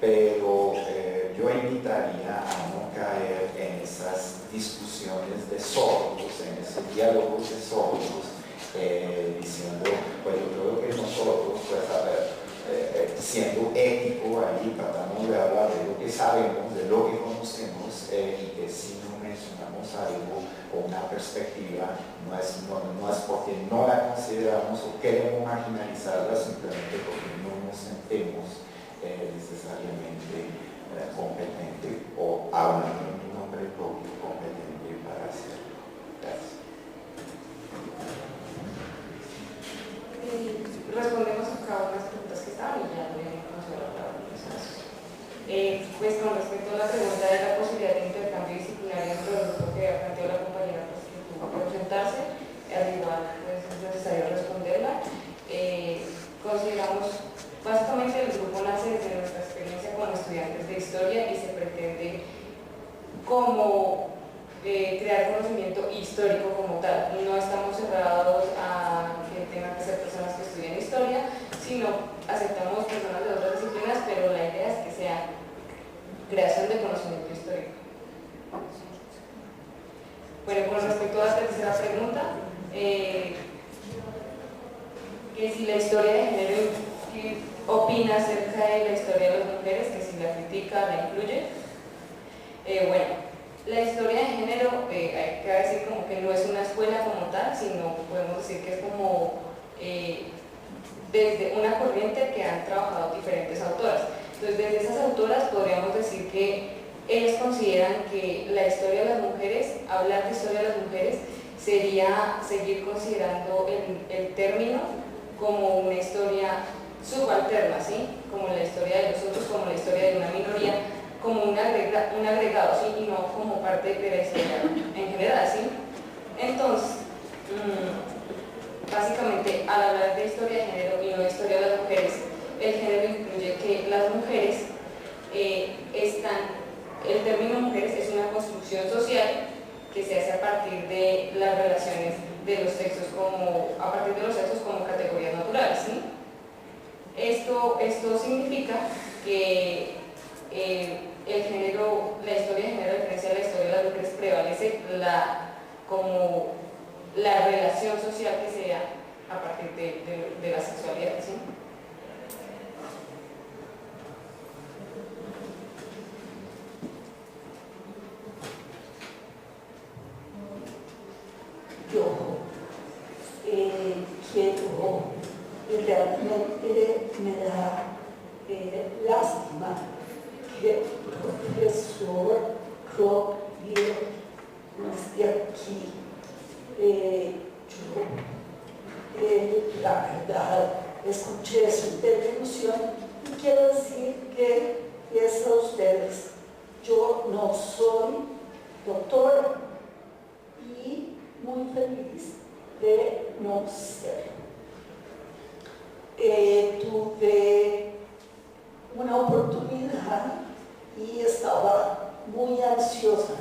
pero yo invitaría a no caer en esas discusiones de sordos, en esos diálogos de sordos, diciendo, pues yo creo que nosotros, pues a ver, siendo ético ahí, tratamos de hablar de lo que sabemos, de lo que conocemos, y que si no mencionamos algo o una perspectiva, no es porque no la consideramos o queremos marginalizarla, simplemente porque no nos sentemos necesariamente competente o hablando en un nombre propio competente para hacerlo. Gracias. Respondemos acá a unas preguntas que estaban y ya le conocer la palabra. Pues con respecto a la pregunta de la posibilidad de intercambio disciplinario dentro del grupo que planteó la compañera pues, que tuvo que ausentarse, al igual pues, es necesario responderla. Consideramos, básicamente el grupo nace desde nuestra experiencia como estudiantes de historia y se pretende como crear conocimiento histórico como tal. No estamos cerrados a que tengan que ser personas que estudien historia, sino aceptamos personas de otras disciplinas, pero la idea es que sea creación de conocimiento histórico. Bueno, con respecto a la tercera pregunta, que si la historia de género, ¿qué opina acerca de la historia de las mujeres? Que si la critica, la incluye. Bueno, la historia de género, hay que decir como que no es una escuela como tal, sino podemos decir que es como desde una corriente que han trabajado diferentes autoras. Entonces, desde esas autoras podríamos decir que ellas consideran que la historia de las mujeres, hablar de historia de las mujeres, sería seguir considerando el término como una historia subalterna, ¿sí? Como la historia de los otros, como la historia de una minoría, como un agregado, ¿sí? Y no como parte de la historia en general, ¿sí? Entonces, básicamente, al hablar de historia de género y no de historia de las mujeres, el género incluye que las mujeres el término mujeres es una construcción social que se hace a partir de las relaciones de los sexos a partir de los sexos como categorías naturales, ¿sí? Esto significa que el género, la historia de género, a diferencia de la historia de las mujeres, prevalece como la relación social que se da a partir de la sexualidad, ¿sí? Yo quiero, realmente me da lástima que el profesor Rockville no esté aquí. Yo, la verdad, escuché su intervención y quiero decir que es a ustedes. Yo no soy doctora y muy feliz de no ser. Tuve una oportunidad y estaba muy ansiosa.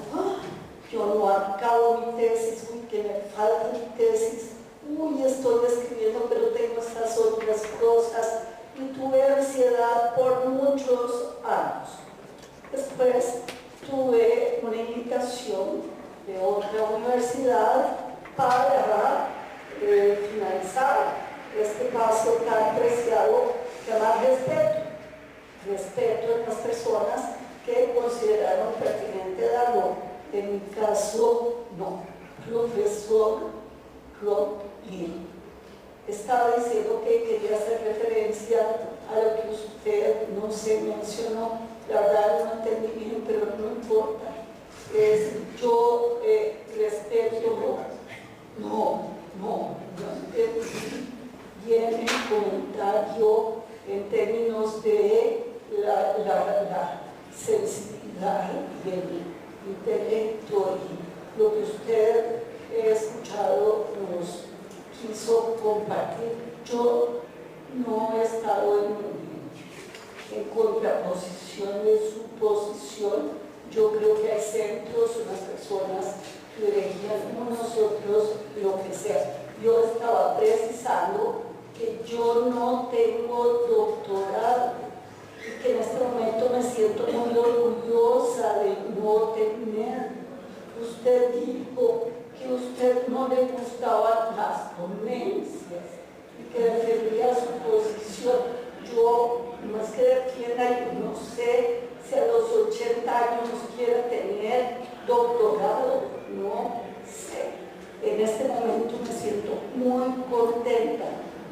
Yo no acabo mi tesis, que me falta mi tesis, estoy escribiendo, pero tengo estas otras cosas, y tuve ansiedad por muchos años. Después tuve una invitación de otra universidad para finalizar este paso tan preciado, llamar respeto a las personas que consideraron pertinente darlo. En mi caso, no. Profesor Rockville estaba diciendo que quería hacer referencia a lo que usted no se mencionó. La verdad no entendí bien, pero no importa. Yo respeto, no entendí bien el comentario en intelecto y lo que usted he escuchado nos quiso compartir. Yo no he estado en contraposición de su posición. Yo creo que hay centros, unas personas que elegían nosotros lo que sea. Yo estaba precisando que yo no tengo doctorado y que en este momento me siento muy orgullosa de no tener. Usted dijo que a usted no le gustaban las ponencias y que defendía su posición. Yo, no es que defienda, yo no sé si a los 80 años quiere tener doctorado, no sé. En este momento me siento muy contenta,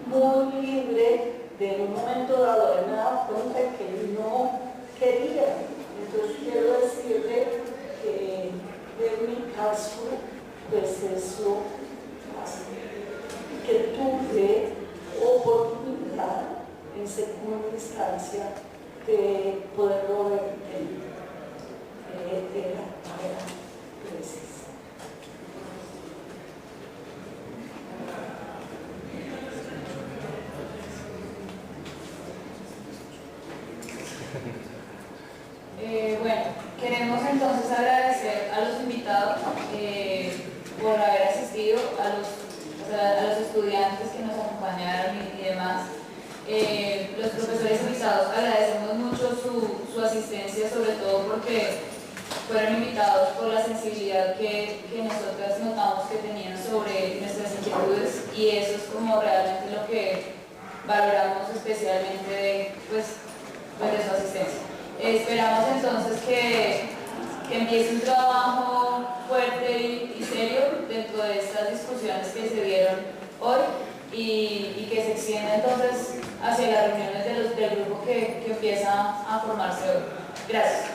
muy libre, de en un momento dado de me daba cuenta que no quería. Entonces quiero decirle que en mi caso, pues eso pasa. Que tuve oportunidad en segunda instancia de poderlo ver de la manera precisa. Bueno, queremos entonces agradecer a los invitados por haber asistido, a los estudiantes que nos acompañaron y demás. Los profesores invitados, agradecemos mucho su asistencia, sobre todo porque fueron invitados por la sensibilidad que nosotras notamos que tenían sobre nuestras inquietudes, y eso es como realmente lo que valoramos especialmente de su asistencia. Esperamos entonces que empiece un trabajo fuerte y serio dentro de estas discusiones que se dieron hoy y que se extienda entonces hacia las reuniones del grupo que empieza a formarse hoy. Gracias.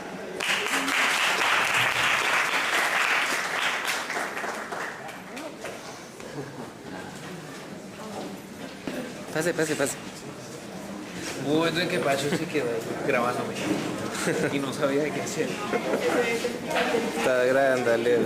Pase. Hubo un momento en que Pacho se quedó grabándome y no sabía de qué hacer. Está grabando, dale.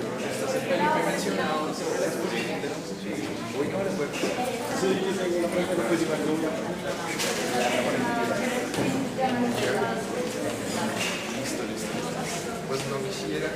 Pues no quisiera